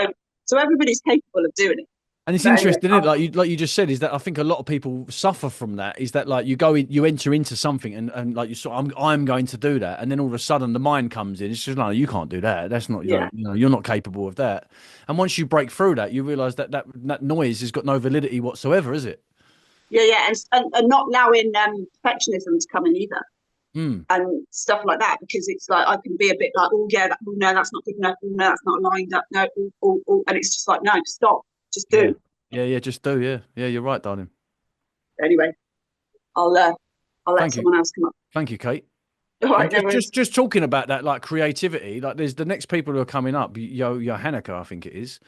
so everybody's capable of doing it. And it's interesting, isn't it? Like you just said, is that I think a lot of people suffer from that. Is that like you enter into something and like you sort, I'm going to do that, and then all of a sudden the mind comes in. It's just like, you can't do that. That's not you know, you're not capable of that. And once you break through that, you realise that noise has got no validity whatsoever, is it? Yeah, and not allowing perfectionism to come in either. And stuff like that, because it's like I can be a bit like, oh yeah, no, that's not good enough, no, that's not lined up, no, and it's just like, no, stop, just do. Yeah, just do. Yeah, you're right, darling. Anyway, I'll let someone else come up. Thank you, Kate. All right, just talking about that, like creativity, like there's the next people who are coming up, Johannika, I think it is.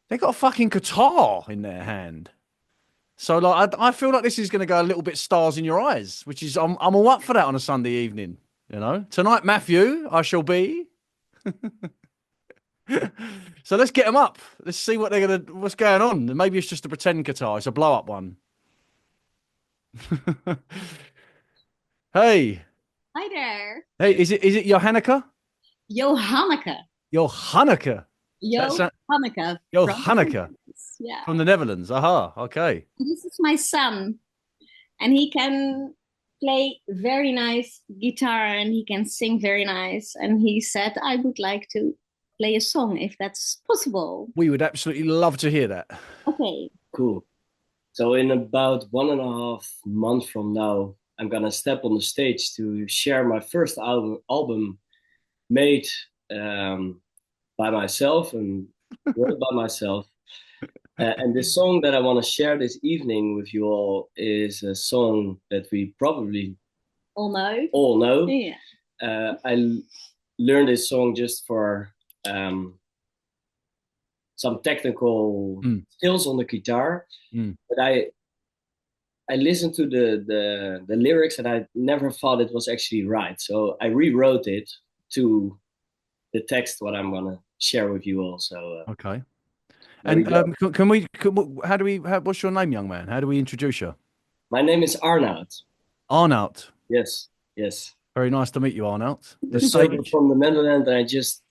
They got a fucking guitar in their hand. So like I feel like this is going to go a little bit stars in your eyes, which is I'm all up for that on a Sunday evening. You know, tonight, Matthew, I shall be. So let's get them up. Let's see what's going on. Maybe it's just a pretend guitar. It's a blow up one. Hey. Hi there. Hey, is it Johannika? Johannika. Johannika. Johannika. Johannika. Yeah. From the Netherlands. Aha. Okay. This is my son, and he can play very nice guitar and he can sing very nice. And he said, I would like to play a song if that's possible. We would absolutely love to hear that. Okay. Cool. So in about 1.5 months from now, I'm gonna step on the stage to share my first album made by myself and wrote by myself. And the song that I want to share this evening with you all is a song that we probably all know. Yeah. I learned this song just for some technical skills on the guitar, but I listened to the lyrics and I never thought it was actually right. So I rewrote it to the text, what I'm gonna share with you all. So okay. And what's your name, young man? How do we introduce you? My name is Arnoud. Arnoud. Yes. Very nice to meet you, Arnoud. I'm from the Netherlands. I just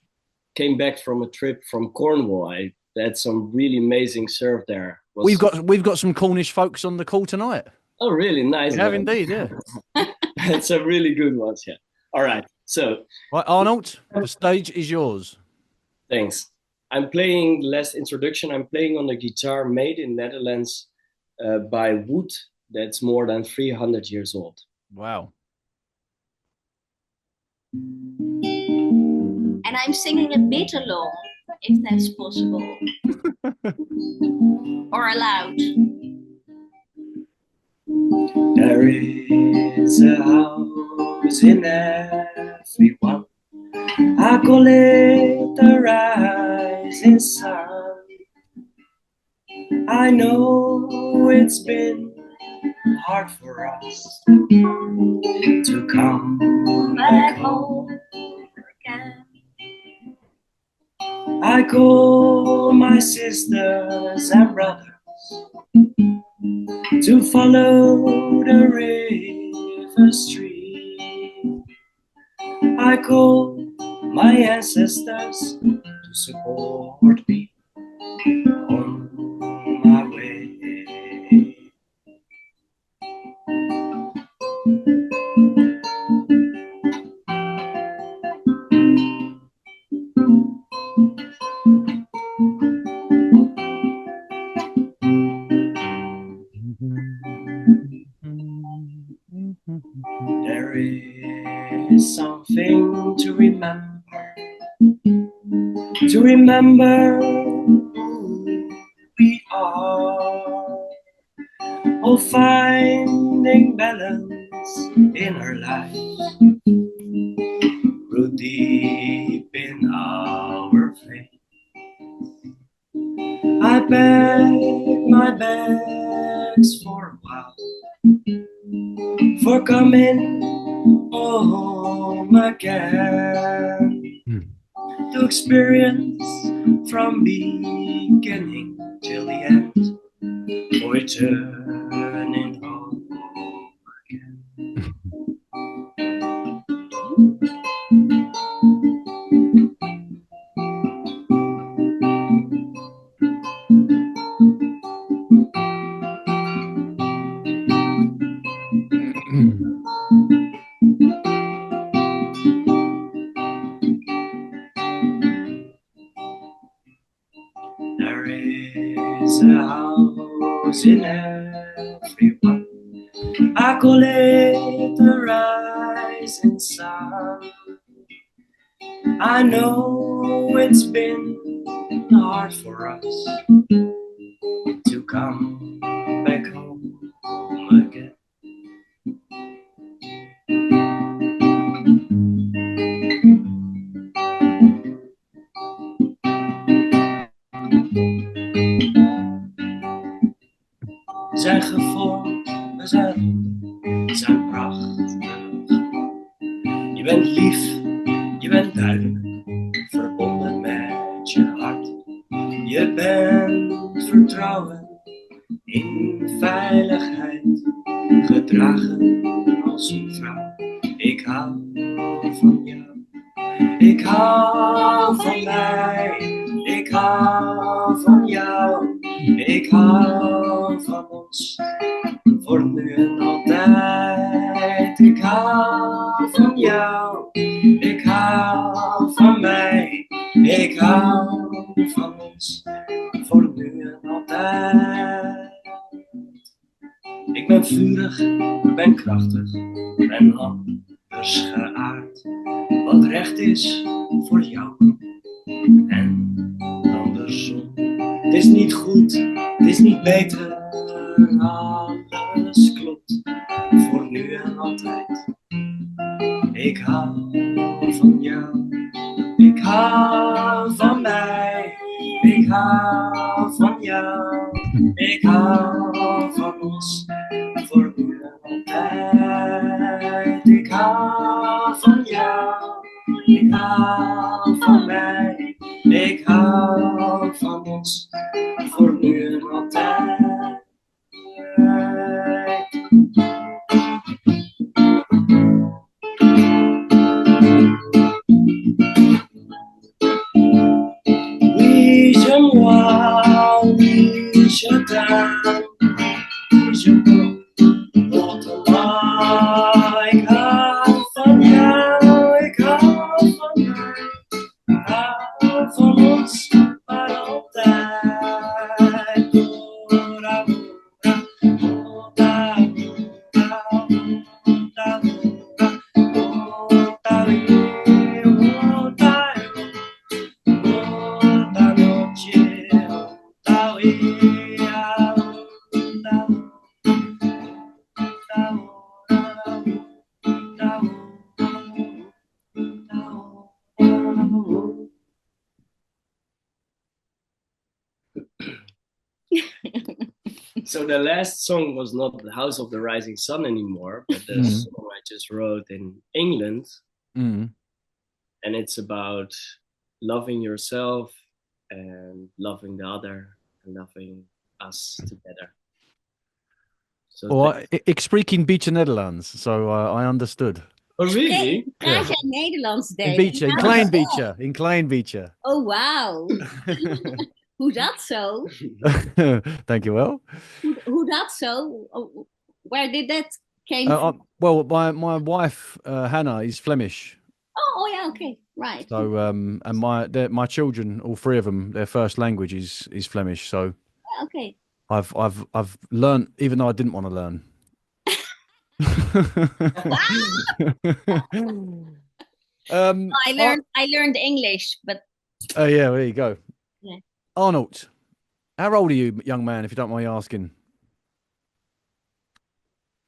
came back from a trip from Cornwall. I had some really amazing surf there. We've got some Cornish folks on the call tonight. Oh, really? Nice. We have indeed, yeah. It's a really good one, yeah. All right. So, right, Arnold, the stage is yours. Thanks. I'm playing, last introduction, I'm playing on the guitar made in Netherlands by wood that's more than 300 years old. Wow. And I'm singing a bit along, if that's possible. Or allowed. There is a house in everyone. I call it the rising sun. I know it's been hard for us to come back home again. I call my sisters and brothers to follow the river stream. I call my ancestors to support me on my way. There is something to remember who we are, oh, finding balance in our lives, root deep in our faith. I packed my bags for a while, for coming home again, to experience from beginning till the end, for returning home again. There is a house in everyone. I call it the rising sun. I know it's been hard for us to come back home again. We zijn gevormd, we zijn prachtig. Je bent lief, je bent duidelijk, verbonden met je hart. Je bent vertrouwen in veiligheid, gedragen als een vrouw. Ik hou van jou, ik hou van mij, ik hou van jou, ik hou van ons, voor nu en altijd. Ik hou van jou, ik hou van mij, ik hou van ons, voor nu en altijd. Ik ben vurig, ik ben krachtig, ben anders geaard. Wat recht is voor jou en andersom. Het is niet goed, het is niet beter, alles klopt, voor nu en altijd. Ik hou van jou, ik hou van mij, ik hou van jou, ik hou van ons, voor nu en altijd. Ik hou van jou, ik hou van mij, ik hou van ons, voor nu en altijd. Oui, je moi, oui, je t'aime, oui, je m'aime, autrement. Ik hou van jou, ik hou van mij, ik hou van ons, maar altijd. So the last song was not The House of the Rising Sun anymore, but the song I just wrote in England. Mm. And it's about loving yourself and loving the other and loving us together. So Well, ik spreek in beetje Nederlands, so I understood. oh, really? Praat jij Nederlands, In Davy? beetje, in klein beetje, in klein beetje. Oh, wow. Hoe dat zo? Dankjewel. Hoe dat zo? Oh, where did that came from? Well, my wife Hannah is Flemish. Oh, yeah, okay, right. So and my children, all three of them, their first language is Flemish. So Okay. I've learned, even though I didn't want to learn. I learned English, but oh yeah, there you go. Yeah. Arnold, how old are you, young man, if you don't mind me asking?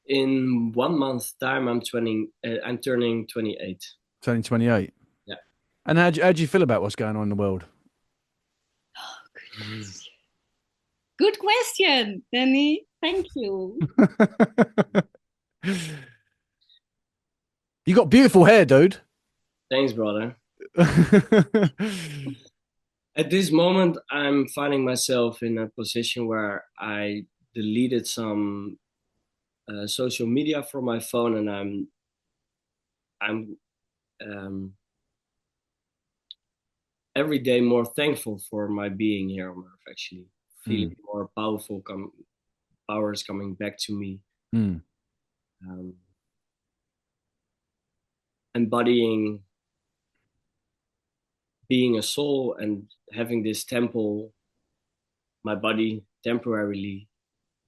In 1 month's time, I'm turning 28. Turning 28. Yeah. And how do you feel about what's going on in the world? Oh, goodness. Good question, Danny. Thank you. You got beautiful hair, dude. Thanks, brother. At this moment, I'm finding myself in a position where I deleted some social media from my phone, and I'm every day more thankful for my being here on Earth. Actually, feeling more powerful. Power is coming back to me. Embodying being a soul and having this temple, my body temporarily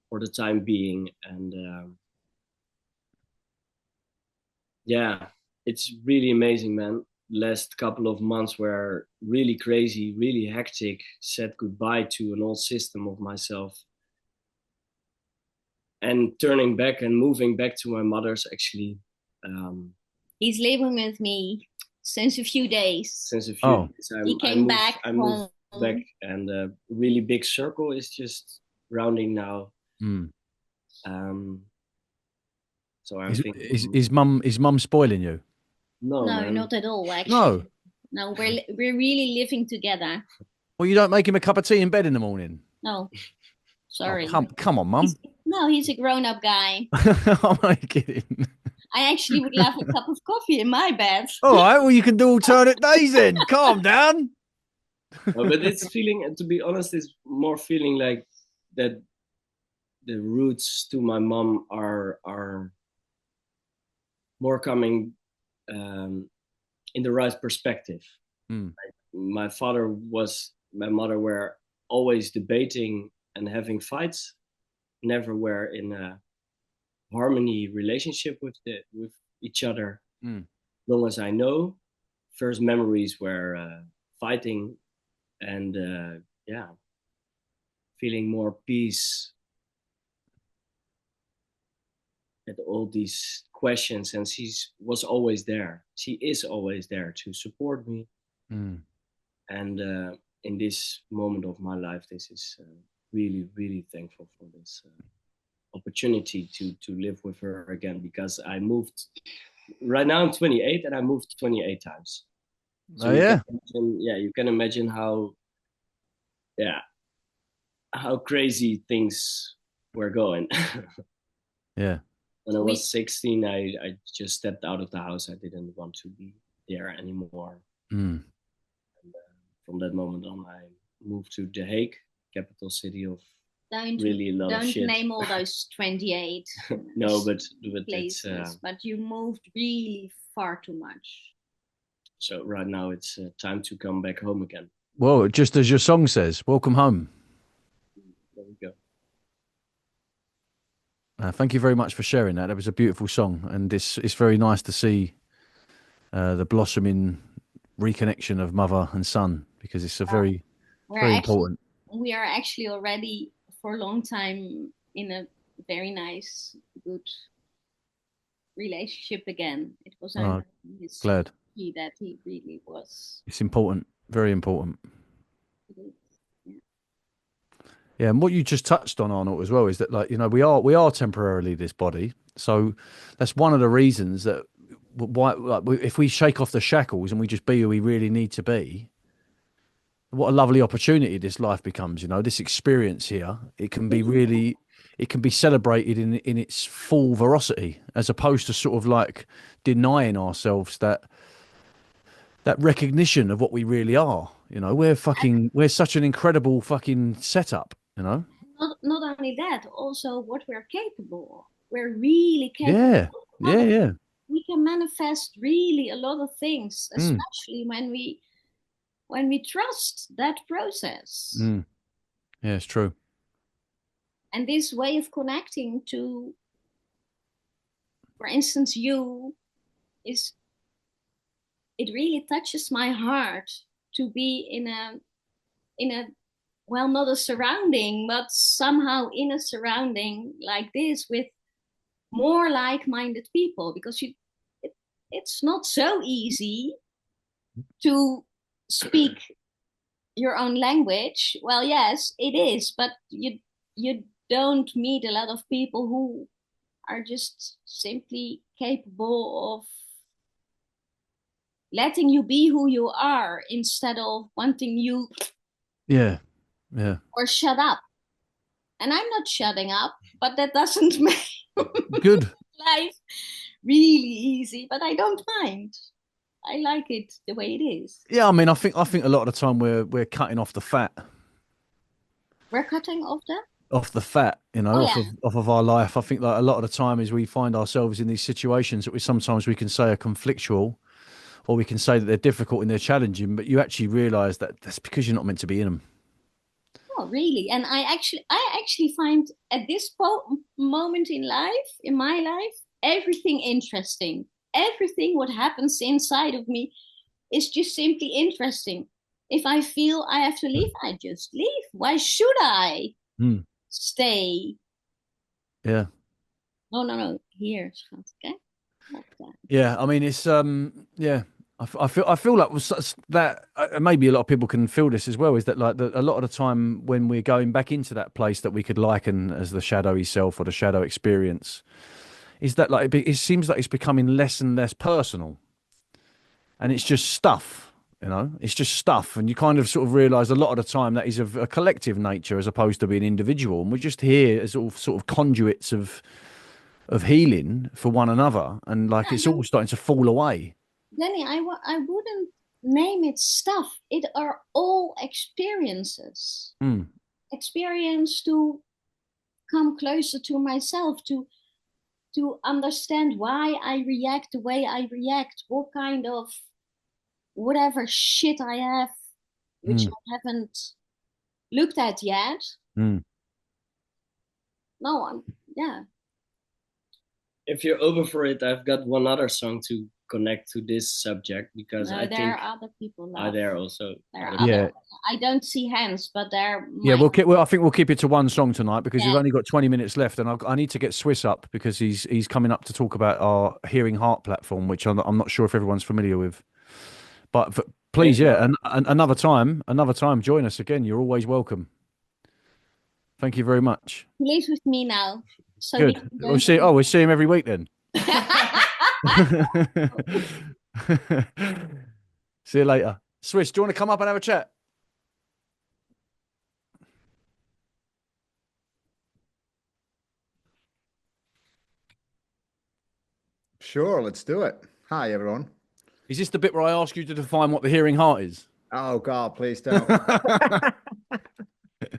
for the time being. And yeah, it's really amazing, man. Last couple of months were really crazy, really hectic, said goodbye to an old system of myself. And turning back and moving back to my mother's actually. He's living with me since a few days. Since a few days. He came back. I moved back, and a really big circle is just rounding now. So I'm thinking, is mum spoiling you? No, not at all. Actually, no, we're really living together. Well, you don't make him a cup of tea in bed in the morning. No, sorry. Oh, come on, mum. He's a grown-up guy. I'm only kidding. I actually would love a cup of coffee in my bed. All right, well, you can do alternate days then. Calm down. But it's feeling, to be honest, it's more feeling like that the roots to my mom are more coming in the right perspective. Like my mother were always debating and having fights, never were in a harmony relationship with each other. Long as I know, first memories were fighting and feeling more peace at all these questions. And she was always there. She is always there to support me. And in this moment of my life, this is really, really thankful for this opportunity to live with her again, because I moved. Right now I'm 28 and I moved 28 times. So you can imagine how crazy things were going. Yeah. When I was 16, I just stepped out of the house. I didn't want to be there anymore. And, from that moment on, I moved to The Hague, capital city of really a lot of shit. Don't name all those 28 no, but places, but you moved really far too much. So right now it's time to come back home again. Well, just as your song says, welcome home. There we go. Thank you very much for sharing that. That was a beautiful song, and it's very nice to see the blossoming reconnection of mother and son, because it's a very important. We are actually already for a long time in a very nice, good relationship again. It was glad that he really was. It's important, very important. Yeah, and what you just touched on, Arnold, as well, is that, like, we are temporarily this body. So that's one of the reasons that why, like, if we shake off the shackles and we just be who we really need to be, what a lovely opportunity this life becomes. This experience here, it can be really, it can be celebrated in its full veracity, as opposed to sort of like denying ourselves that recognition of what we really are. We're such an incredible fucking setup. Not only that, also what we're capable of. We're really capable Yeah, of a lot yeah, of, yeah. we can manifest really a lot of things, Mm, especially when we trust that process. mm. Yeah, it's true. And this way of connecting to, for instance, you, is, it really touches my heart to be in a well, not a surrounding, but somehow in a surrounding like this with more like-minded people, because it's not so easy to speak your own language. Well, yes, it is, but you don't meet a lot of people who are just simply capable of letting you be who you are instead of wanting you Yeah, yeah. or shut up. And I'm not shutting up, but that doesn't make Good. life really easy, but I don't mind. I like it the way it is. Yeah, I mean, I think a lot of the time we're cutting off the fat, We're cutting off the. off the fat, Oh off yeah, of our life. I think like a lot of the time is we find ourselves in these situations that we can say are conflictual, or we can say that they're difficult and they're challenging, but you actually realise that that's because you're not meant to be in them. oh really. And I actually find at this moment in life, in my life, everything interesting. Everything what happens inside of me is just simply interesting. If I feel I have to leave, I just leave. Why should I Mm, stay? yeah. No, no, no. Here, schat. Okay. Like that. Yeah, I mean it's yeah. I feel like that maybe a lot of people can feel this as well. Is that like a lot of the time when we're going back into that place that we could liken as the shadowy self or the shadow experience, is that like it seems like it's becoming less and less personal, and it's just stuff. It's just stuff, and you kind of sort of realize a lot of the time that is of a collective nature as opposed to being individual, and we're just here as all sort of conduits of healing for one another, and like Yeah, it's all starting to fall away. Danny, I wouldn't name it stuff. It are all experiences. Mm, Experience to come closer to myself, to understand why I react the way I react, what kind of whatever shit I have, which mm, I haven't looked at yet. mm. No, yeah. If you're over for it, I've got one other song to connect to this subject because No, I there think are other people are left. there also. There are other other. Yeah, I don't see hands, but there. yeah. Might, I think we'll keep it to one song tonight because we've yeah. only got 20 minutes left, and I need to get Swiss up because he's coming up to talk about our Hearing Heart platform, which I'm not sure if everyone's familiar with. But please, yeah, and another time, join us again. You're always welcome. Thank you very much. He lives with me now, so we Good. can We'll see. Oh, we'll see him every week then. See you later. Swiss, do you want to come up and have a chat? Sure, let's do it. Hi, everyone. Is this the bit where I ask you to define what the hearing heart is? Oh, God, please don't.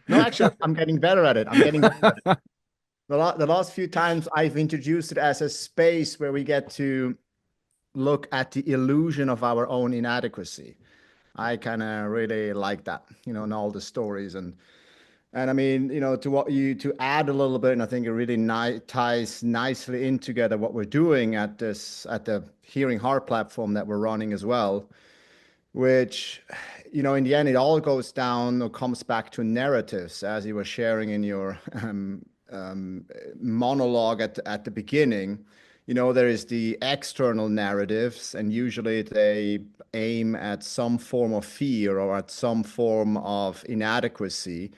No, actually, I'm getting better at it. I'm getting better at it. The last few times I've introduced it as a space where we get to look at the illusion of our own inadequacy. I kind of really like that, and all the stories and I mean, to add a little bit, and I think it really ties nicely in together what we're doing at the Hearing Heart platform that we're running as well, which, in the end, it all goes down or comes back to narratives, as you were sharing in your monologue at the beginning. There is the external narratives, and usually they aim at some form of fear or at some form of inadequacy.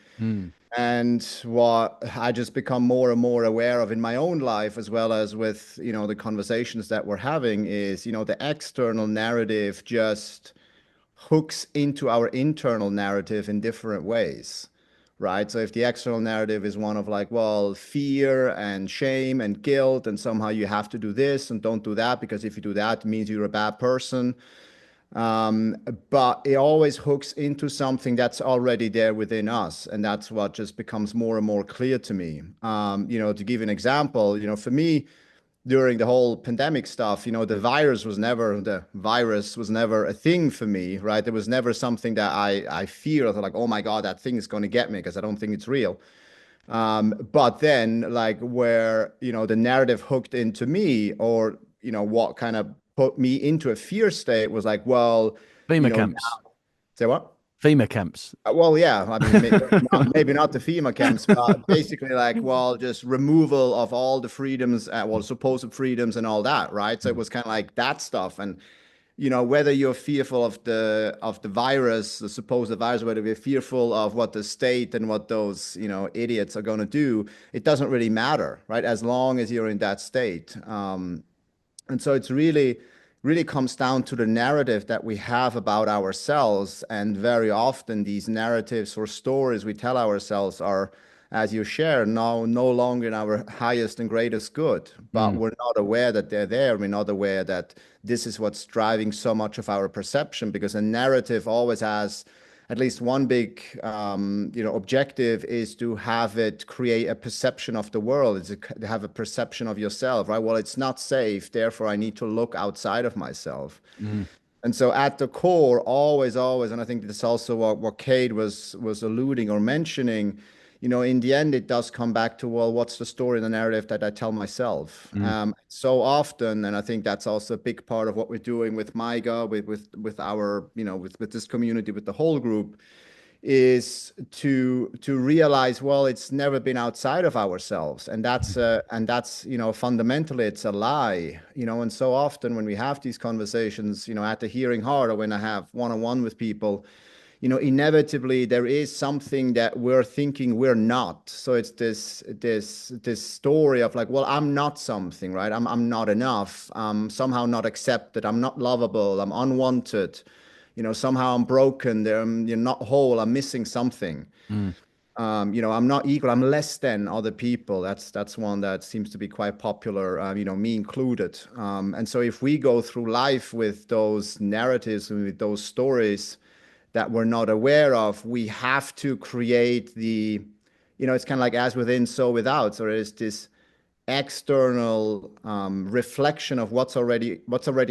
And what I just become more and more aware of in my own life, as well as with, the conversations that we're having, is, the external narrative just hooks into our internal narrative in different ways, right? So if the external narrative is one of like, well, fear and shame and guilt, and somehow you have to do this and don't do that, because if you do that, it means you're a bad person. But it always hooks into something that's already there within us. And that's what just becomes more and more clear to me. To give an example, for me, during the whole pandemic stuff, the virus was never a thing for me, right? There was never something that I feared, like, oh my God, that thing is going to get me, because I don't think it's real. But then, like, where, the narrative hooked into me, or, what kind of put me into a fear state was like, well, FEMA camps. Say what? FEMA camps. Well, yeah, I mean, maybe not the FEMA camps, but basically like, well, just removal of all the freedoms, supposed freedoms and all that, right? So it was kind of like that stuff. And, whether you're fearful of the virus, the supposed virus, whether you're fearful of what the state and what those, idiots are going to do, it doesn't really matter, right? As long as you're in that state. And so it's really comes down to the narrative that we have about ourselves. And very often these narratives or stories we tell ourselves are, as you share, now no longer in our highest and greatest good, but we're not aware that they're there. We're not aware that this is what's driving so much of our perception, because a narrative always has at least one big objective, is to have it create a perception of the world. It's to have a perception of yourself, right? Well, it's not safe, therefore I need to look outside of myself. And so at the core, always, and I think that's also what Kate was alluding or mentioning, in the end, it does come back to, well, what's the story and the narrative that I tell myself? So often, and I think that's also a big part of what we're doing with MYGA, with our, with this community, with the whole group, is to realize, well, it's never been outside of ourselves, and that's fundamentally it's a lie, and so often when we have these conversations, at the Hearing Heart, or when I have one-on-one with people, inevitably there is something that we're thinking we're not. So it's this story of like, well, I'm not something, right? I'm not enough. I'm somehow not accepted. I'm not lovable. I'm unwanted. Somehow I'm broken. You're not whole. I'm missing something. I'm not equal. I'm less than other people. That's one that seems to be quite popular, me included. And so if we go through life with those narratives and with those stories that we're not aware of, we have to create it's kind of like as within, so without. So there's this external reflection of what's already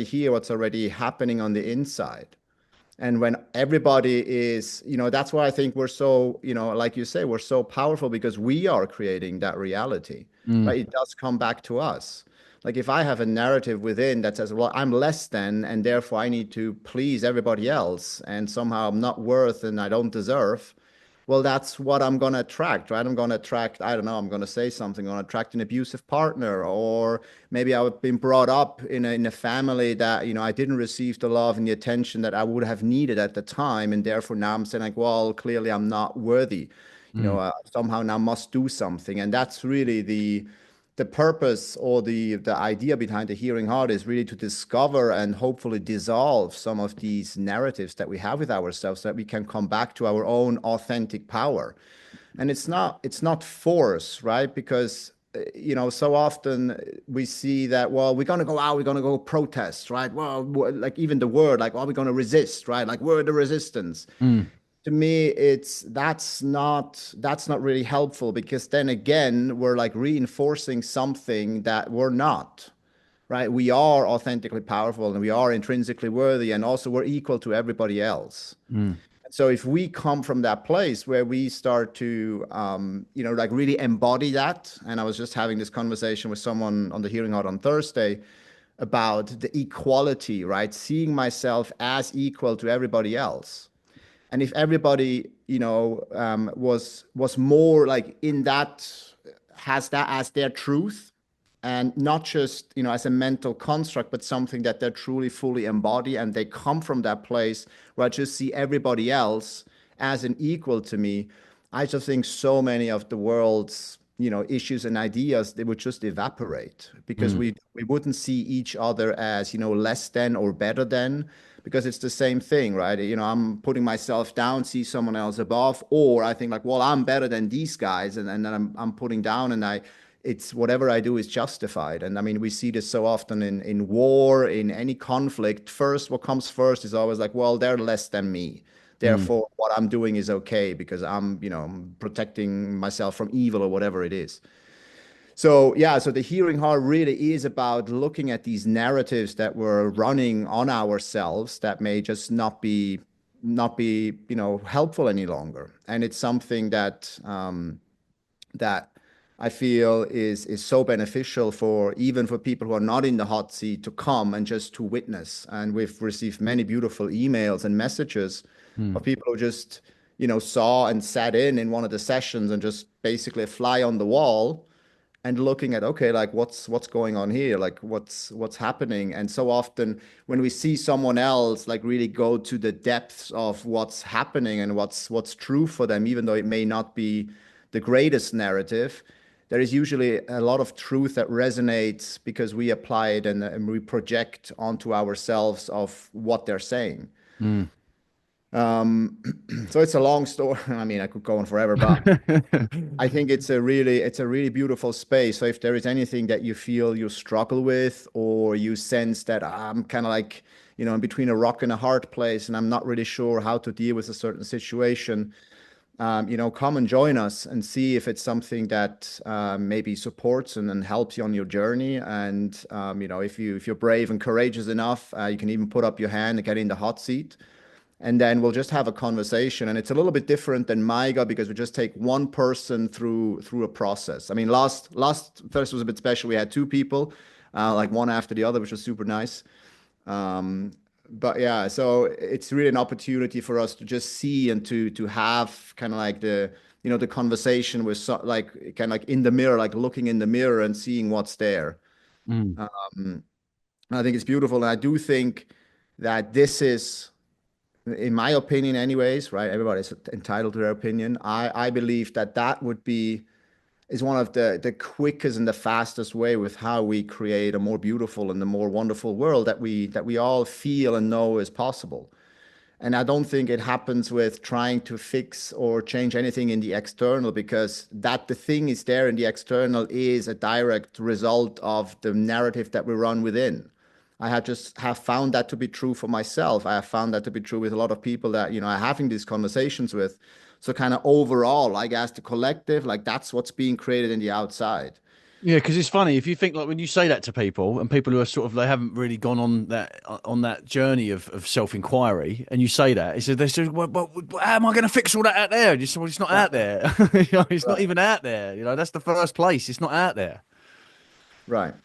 here, what's already happening on the inside. And when everybody is, that's why I think we're so, like you say, we're so powerful, because we are creating that reality, right? It does come back to us. Like if I have a narrative within that says, well, I'm less than, and therefore I need to please everybody else, and somehow I'm not worth and I don't deserve, well, that's what I'm going to attract, right? I'm going to attract, I don't know, I'm going to say something, I'm going to attract an abusive partner, or maybe I've been brought up in a family that, I didn't receive the love and the attention that I would have needed at the time. And therefore now I'm saying like, well, clearly I'm not worthy, somehow now must do something. And that's really the purpose, or the idea behind the Hearing Heart, is really to discover and hopefully dissolve some of these narratives that we have with ourselves, so that we can come back to our own authentic power. And it's not force, right? Because so often we see that, well, we're going to go out, we're going to go protest, right? Well, like even the word, like, well, we're going to resist, right? Like we're the resistance. To me, that's not really helpful, because then again, we're like reinforcing something that we're not, right? We are authentically powerful, and we are intrinsically worthy, and also we're equal to everybody else. So if we come from that place where we start to, like really embody that, and I was just having this conversation with someone on the Hearing Heart on Thursday about the equality, right? Seeing myself as equal to everybody else. And if everybody, was more like in that, has that as their truth, and not just, as a mental construct, but something that they're truly fully embody, and they come from that place where I just see everybody else as an equal to me, I just think so many of the world's, issues and ideas, they would just evaporate because we wouldn't see each other as, less than or better than, because it's the same thing, right? I'm putting myself down, see someone else above, or I think like, well, I'm better than these guys, and then I'm putting down, and it's whatever I do is justified. And I mean, we see this so often in war, in any conflict. First, what comes first is always like, well, they're less than me. Therefore, what I'm doing is okay because I'm protecting myself from evil or whatever it is. So yeah, so the healing heart really is about looking at these narratives that we're running on ourselves that may just not be helpful any longer. And it's something that I feel is so beneficial for even for people who are not in the hot seat to come and just to witness. And we've received many beautiful emails and messages of people who just saw and sat in one of the sessions and just basically a fly on the wall and looking at, okay, like what's going on here, like what's happening. And so often when we see someone else like really go to the depths of what's happening and what's true for them, even though it may not be the greatest narrative, there is usually a lot of truth that resonates because we apply it and we project onto ourselves of what they're saying. So it's a long story. I mean, I could go on forever, but I think it's a really beautiful space. So if there is anything that you feel you struggle with, or you sense that I'm kind of like, in between a rock and a hard place, and I'm not really sure how to deal with a certain situation, come and join us and see if it's something that maybe supports and helps you on your journey. And if you're brave and courageous enough, you can even put up your hand and get in the hot seat. And then we'll just have a conversation. And it's a little bit different than MYGA because we just take one person through a process. I mean, last first was a bit special. We had two people, like one after the other, which was super nice. But yeah, so it's really an opportunity for us to just see and to have kind of like the conversation with like kind of like in the mirror, like looking in the mirror and seeing what's there. I think it's beautiful. And I do think that this is, in my opinion anyways, right? Everybody's entitled to their opinion. I believe that is one of the quickest and the fastest way with how we create a more beautiful and a more wonderful world that we all feel and know is possible. And I don't think it happens with trying to fix or change anything in the external, because that the thing is there in the external is a direct result of the narrative that we run within. I have found that to be true for myself. I have found that to be true with a lot of people that, I'm having these conversations with. So kind of overall, like as the collective, like that's what's being created in the outside. Yeah, because it's funny if you think like when you say that to people and people who are sort of they haven't really gone on that journey of self-inquiry, and you say that, they say, well, how am I going to fix all that out there? And you say, well, it's not out there. It's not even out there. That's the first place. It's not out there. Right.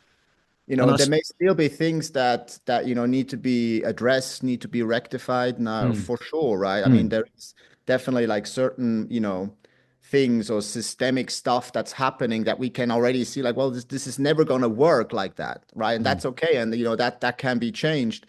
And there may still be things that need to be addressed, need to be rectified now, for sure, right? I mean, there is definitely like certain, things or systemic stuff that's happening that we can already see like, well, this is never going to work like that, right? And that's okay. And, that can be changed.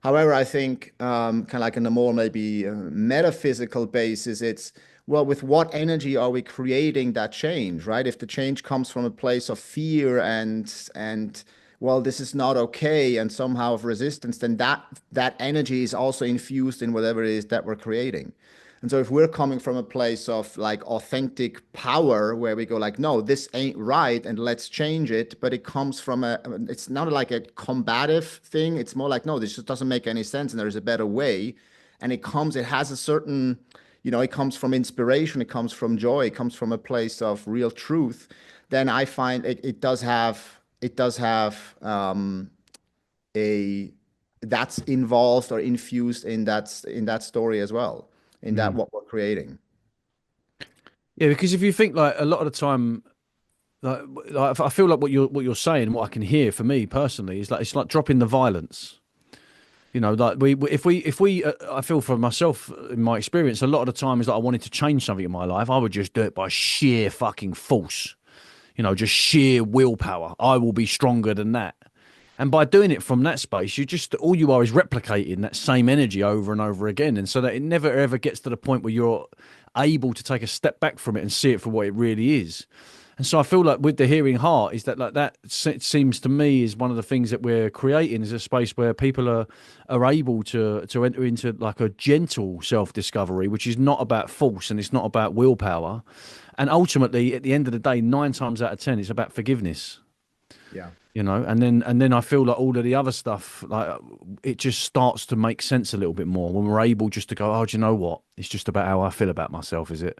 However, I think kind of like in a more maybe metaphysical basis, it's, well, with what energy are we creating that change, right? If the change comes from a place of fear and well, this is not okay, and somehow of resistance, then that energy is also infused in whatever it is that we're creating. And so if we're coming from a place of like authentic power where we go like, no, this ain't right and let's change it, but it comes from it's not like a combative thing. It's more like, no, this just doesn't make any sense and there's a better way. And it has a certain, it comes from inspiration, it comes from joy, it comes from a place of real truth. Then I find it does have that's involved or infused in that story as well, in that what we're creating. Yeah, because if you think like a lot of the time, like I feel like what you're saying, what I can hear for me personally is like it's like dropping the violence. Like if we I feel for myself in my experience, a lot of the time is like I wanted to change something in my life, I would just do it by sheer fucking force. Just sheer willpower. I will be stronger than that. And by doing it from that space, all you are is replicating that same energy over and over again. And so that it never ever gets to the point where you're able to take a step back from it and see it for what it really is. And so I feel like with the hearing heart is that like that seems to me is one of the things that we're creating is a space where people are able to enter into like a gentle self-discovery, which is not about force and it's not about willpower. And ultimately, at the end of the day, 9 times out of 10, it's about forgiveness. Yeah. You know, and then I feel like all of the other stuff, like it just starts to make sense a little bit more when we're able just to go, oh, do you know what? It's just about how I feel about myself, is it?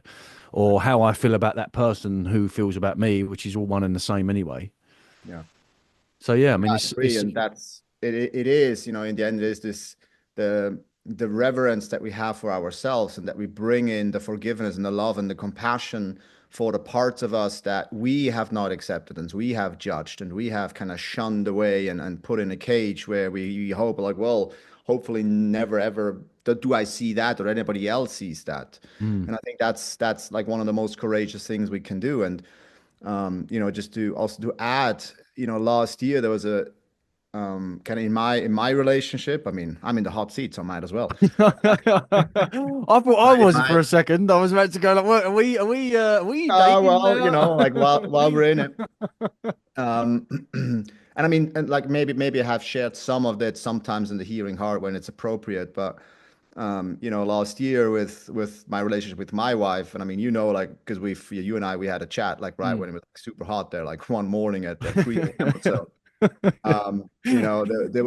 Or how I feel about that person who feels about me, which is all one and the same anyway. Yeah. So yeah, I mean, I agree, and that's it. It is, you know, in the end, it is this the reverence that we have for ourselves, and that we bring in the forgiveness and the love and the compassion for the parts of us that we have not accepted and we have judged and we have kind of shunned away and put in a cage where we hope like, well, hopefully never ever do I see that or anybody else sees that. And I think that's like one of the most courageous things we can do. And you know, just to also to add, you know, last year there was a kind of in my relationship. I mean, I'm in the hot seat, so I might as well. I thought I wasn't for a second. I was about to go like, what, are we dating Well, now? you know, like while we're in it. And I mean, and like maybe I have shared some of that sometimes in the hearing heart when it's appropriate, but you know, last year with my relationship with my wife, and I mean, you know, like because you and I we had a chat like right when it was like, super hot there, like one morning at 3 a.m. So you know, there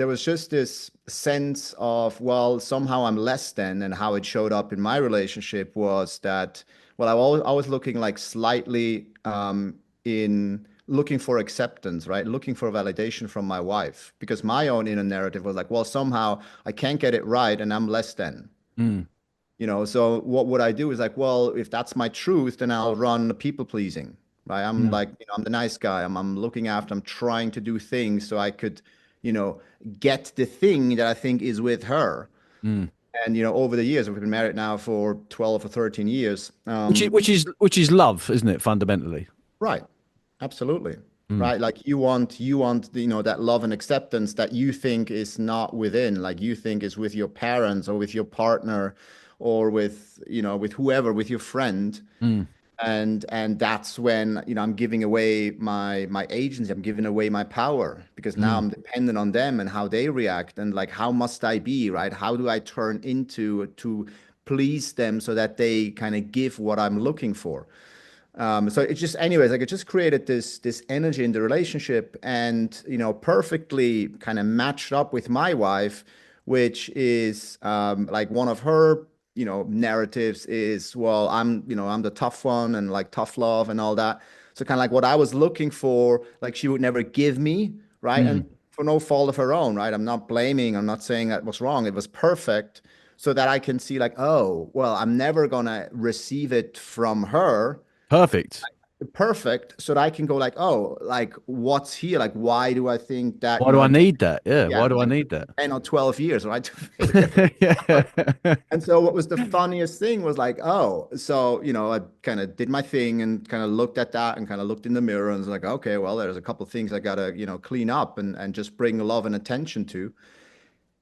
was just this sense of, well, somehow I'm less than, and how it showed up in my relationship was that, well, I was looking like slightly in looking for acceptance, right? Looking for validation from my wife, because my own inner narrative was like, well, somehow I can't get it right and I'm less than. You know, so what would I do is like, well, if that's my truth, then I'll run people pleasing. Right. I'm like, you know, I'm the nice guy. I'm looking after, I'm trying to do things so I could, you know, get the thing that I think is with her. And, you know, over the years, we've been married now for 12 or 13 years. Which is love, isn't it? Fundamentally. Right. Absolutely. Right. Like you want, you know, that love and acceptance that you think is not within, like you think is with your parents or with your partner or with, you know, with whoever, with your friend. And that's when, you know, I'm giving away my agency, I'm giving away my power, because now I'm dependent on them and how they react, and like how must I be, right? How do I turn into to please them so that they kind of give what I'm looking for? So it just, anyways, like it just created this energy in the relationship, and you know, perfectly kind of matched up with my wife, which is like one of her, you know, narratives is, well, I'm, you know, I'm the tough one and like tough love and all that. So kind of like what I was looking for, like she would never give me, right? And for no fault of her own, right? I'm not blaming, I'm not saying that was wrong. It was perfect, so that I can see like, oh, well, I'm never gonna receive it from her. Perfect. So that I can go like, oh, like what's here? Like, why do I think that? Why do I need that? Yeah. Why do I like need that? 10 or 12 years, right? Yeah. And so what was the funniest thing was like, oh, so, you know, I kind of did my thing and kind of looked at that and kind of looked in the mirror and was like, okay, well, there's a couple of things I gotta, you know, clean up and just bring love and attention to.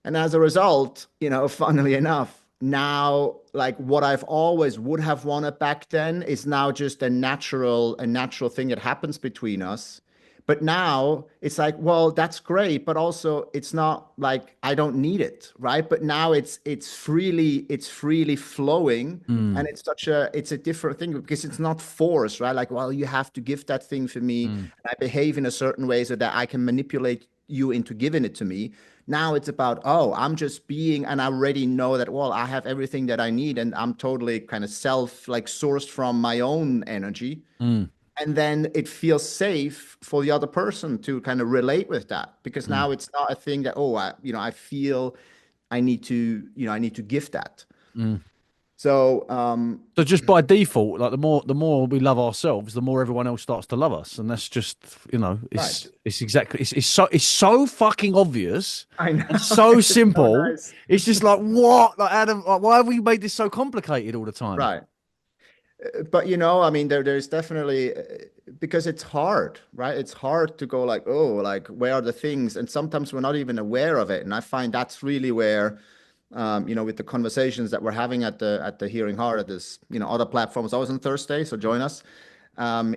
And as a result, you know, funnily enough, now like what I've always would have wanted back then is now just a natural thing that happens between us. But now it's like, well, that's great, but also it's not like I don't need it, right? But now it's freely flowing, and it's a different thing because it's not forced, right? Like, well, you have to give that thing for me, and I behave in a certain way so that I can manipulate you into giving it to me. Now it's about, oh, I'm just being, and I already know that, well, I have everything that I need, and I'm totally kind of sourced from my own energy. And then it feels safe for the other person to kind of relate with that, because now it's not a thing that, oh, I feel I need to give that. So, so just by default, like the more we love ourselves, the more everyone else starts to love us, and that's just, you know, it's right. it's exactly it's so fucking obvious. I know. It's so simple. So nice. It's just like, what, like Adam, like, why have we made this so complicated all the time? Right. But I mean, there's definitely because it's hard, right? It's hard to go like, oh, like where are the things? And sometimes we're not even aware of it. And I find that's really where, with the conversations that we're having at the Hearing Heart at this, other platforms, always on Thursday. So join us.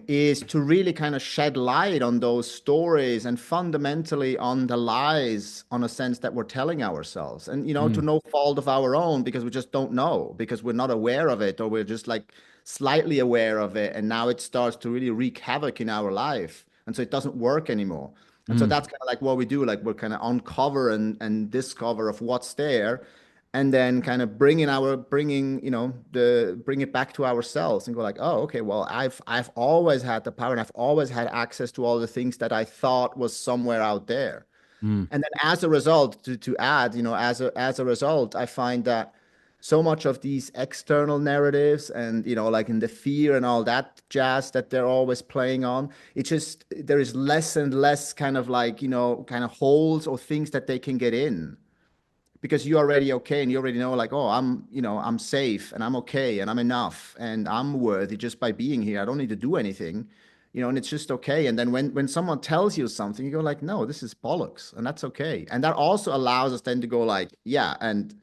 Is to really kind of shed light on those stories and fundamentally on the lies, on a sense that we're telling ourselves, and to no fault of our own, because we just don't know, because we're not aware of it, or we're just like slightly aware of it, and now it starts to really wreak havoc in our life, and so it doesn't work anymore. And so that's kind of like what we do, like we're kind of uncover and discover of what's there, and then kind of bring it back to ourselves and go like, oh, okay, well, I've always had the power, and I've always had access to all the things that I thought was somewhere out there. And then as a result, to add, as a result, I find that so much of these external narratives and, like in the fear and all that jazz that they're always playing on, there is less and less kind of like, kind of holes or things that they can get in, because you're already okay, and you already know like, oh, I'm safe, and I'm okay, and I'm enough, and I'm worthy just by being here. I don't need to do anything, and it's just okay. And then when someone tells you something, you go like, no, this is bollocks, and that's okay. And that also allows us then to go like, yeah, and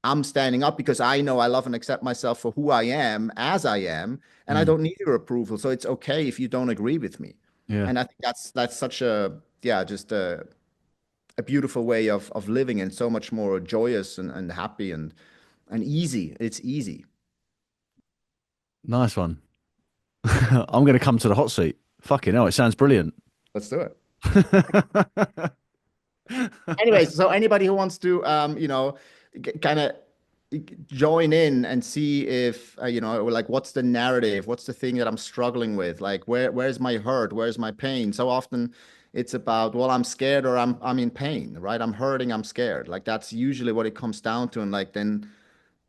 I'm standing up because I know I love and accept myself for who I am, as I am, and I don't need your approval. So it's okay if you don't agree with me. Yeah. And I think that's such just a beautiful way of living, and so much more joyous and happy and easy. It's easy. Nice one. I'm going to come to the hot seat. Fucking hell, it sounds brilliant. Let's do it. Anyways, so anybody who wants to, kind of join in and see if, like, what's the narrative? What's the thing that I'm struggling with? Like, where's my hurt? Where's my pain? So often it's about, well, I'm scared, or I'm in pain, right? I'm hurting, I'm scared. Like, that's usually what it comes down to. And like, then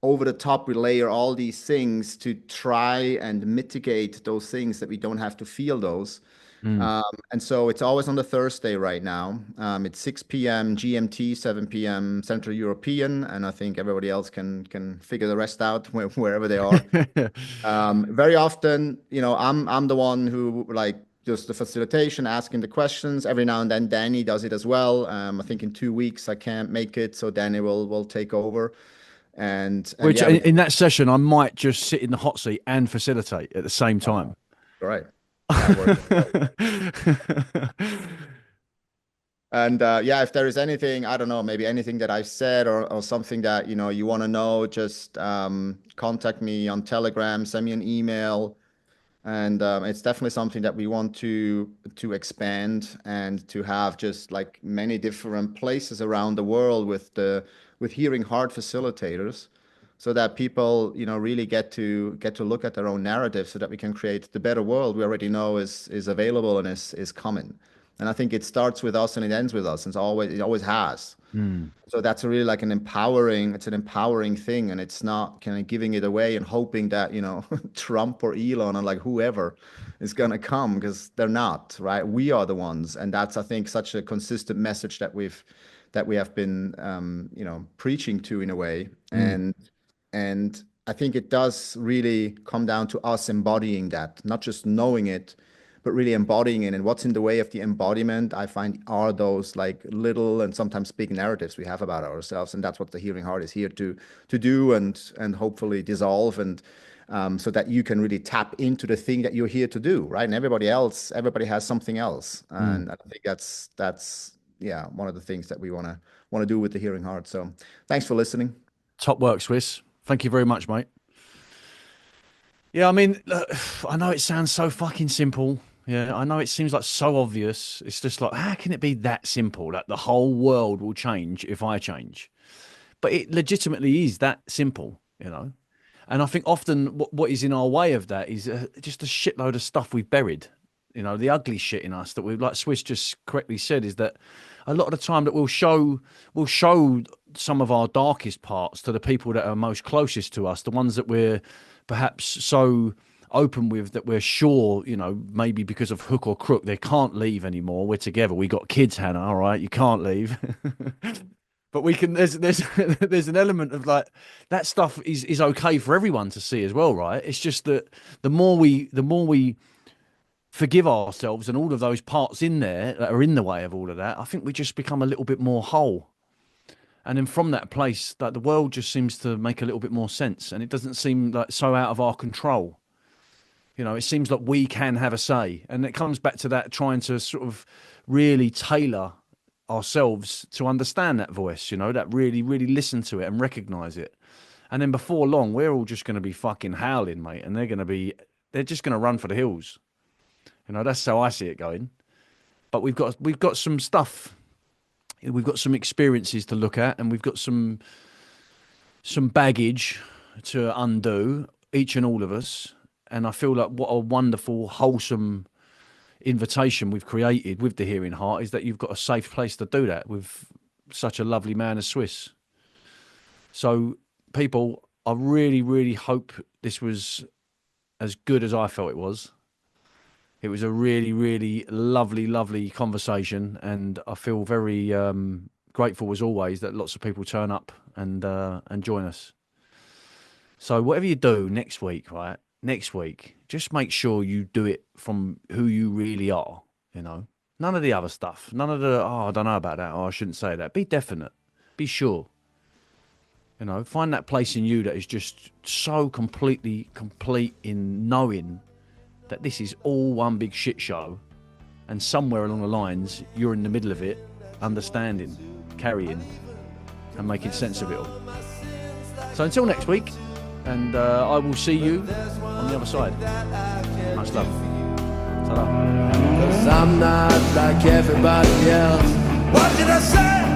over the top, we layer all these things to try and mitigate those things, that we don't have to feel those. And so it's always on the Thursday right now. It's 6 p.m. GMT, 7 p.m. Central European, and I think everybody else can figure the rest out wherever they are. Very often, I'm the one who like does the facilitation, asking the questions. Every now and then, Danny does it as well. I think in 2 weeks I can't make it, so Danny will take over. And Which yeah, in that session, I might just sit in the hot seat and facilitate at the same time. right. That works. And if there is anything, I don't know, maybe anything that I've said, or something that you want to know, just contact me on Telegram, send me an email. And it's definitely something that we want to expand, and to have just like many different places around the world with hearing heart facilitators, so that people really get to look at their own narrative, so that we can create the better world we already know is available and is coming. And I think it starts with us and it ends with us, and it always has. So that's really like an empowering thing, and it's not kind of giving it away and hoping that Trump or Elon or like whoever is gonna come, because they're not, right? We are the ones, and that's, I think, such a consistent message that we have been preaching to, in a way. And I think it does really come down to us embodying that, not just knowing it, but really embodying it. And what's in the way of the embodiment, I find, are those like little and sometimes big narratives we have about ourselves. And that's what the Hearing Heart is here to do, and hopefully dissolve, and so that you can really tap into the thing that you're here to do, right? And everybody has something else. And I think that's one of the things that we want to do with the Hearing Heart. So thanks for listening. Top work, Swiss. Thank you very much, mate. Yeah, I mean, look, I know it sounds so fucking simple. Yeah, I know it seems like so obvious. It's just like, how can it be that simple? That the whole world will change if I change. But it legitimately is that simple, And I think often what is in our way of that is just a shitload of stuff we've buried. The ugly shit in us that we've, like Swiss just correctly said, is that a lot of the time that we'll show some of our darkest parts to the people that are most closest to us, the ones that we're perhaps so open with, that we're sure, maybe because of hook or crook, they can't leave anymore. We're together. We got kids, Hannah. All right. You can't leave. But we can. There's there's an element of like that stuff is okay for everyone to see as well, right? It's just that the more we forgive ourselves and all of those parts in there that are in the way of all of that, I think we just become a little bit more whole. And then from that place, that the world just seems to make a little bit more sense, and it doesn't seem like so out of our control. You know, it seems like we can have a say, and it comes back to that trying to sort of really tailor ourselves to understand that voice. You know, that really listen to it and recognize it. And then before long, we're all just going to be fucking howling, mate, and they're just going to run for the hills. You know, that's how I see it going. But we've got some stuff. We've got some experiences to look at, and we've got some baggage to undo, each and all of us. And I feel like what a wonderful, wholesome invitation we've created with the Hearing Heart is that you've got a safe place to do that with such a lovely man as Swiss. So, people, I really hope this was as good as I felt it was. It was a really lovely conversation, and I feel very grateful as always that lots of people turn up and join us. So whatever you do next week, right? Next week, just make sure you do it from who you really are. You know, none of the other stuff, none of the I don't know about that, or I shouldn't say that. Be definite, be sure. You know, find that place in you that is just so completely complete in knowing that this is all one big shit show, and somewhere along the lines you're in the middle of it, understanding, carrying, and making sense of it all. So until next week, and I will see you on the other side. Much love. Ta-da. 'Cause I'm not like everybody else. What did I say?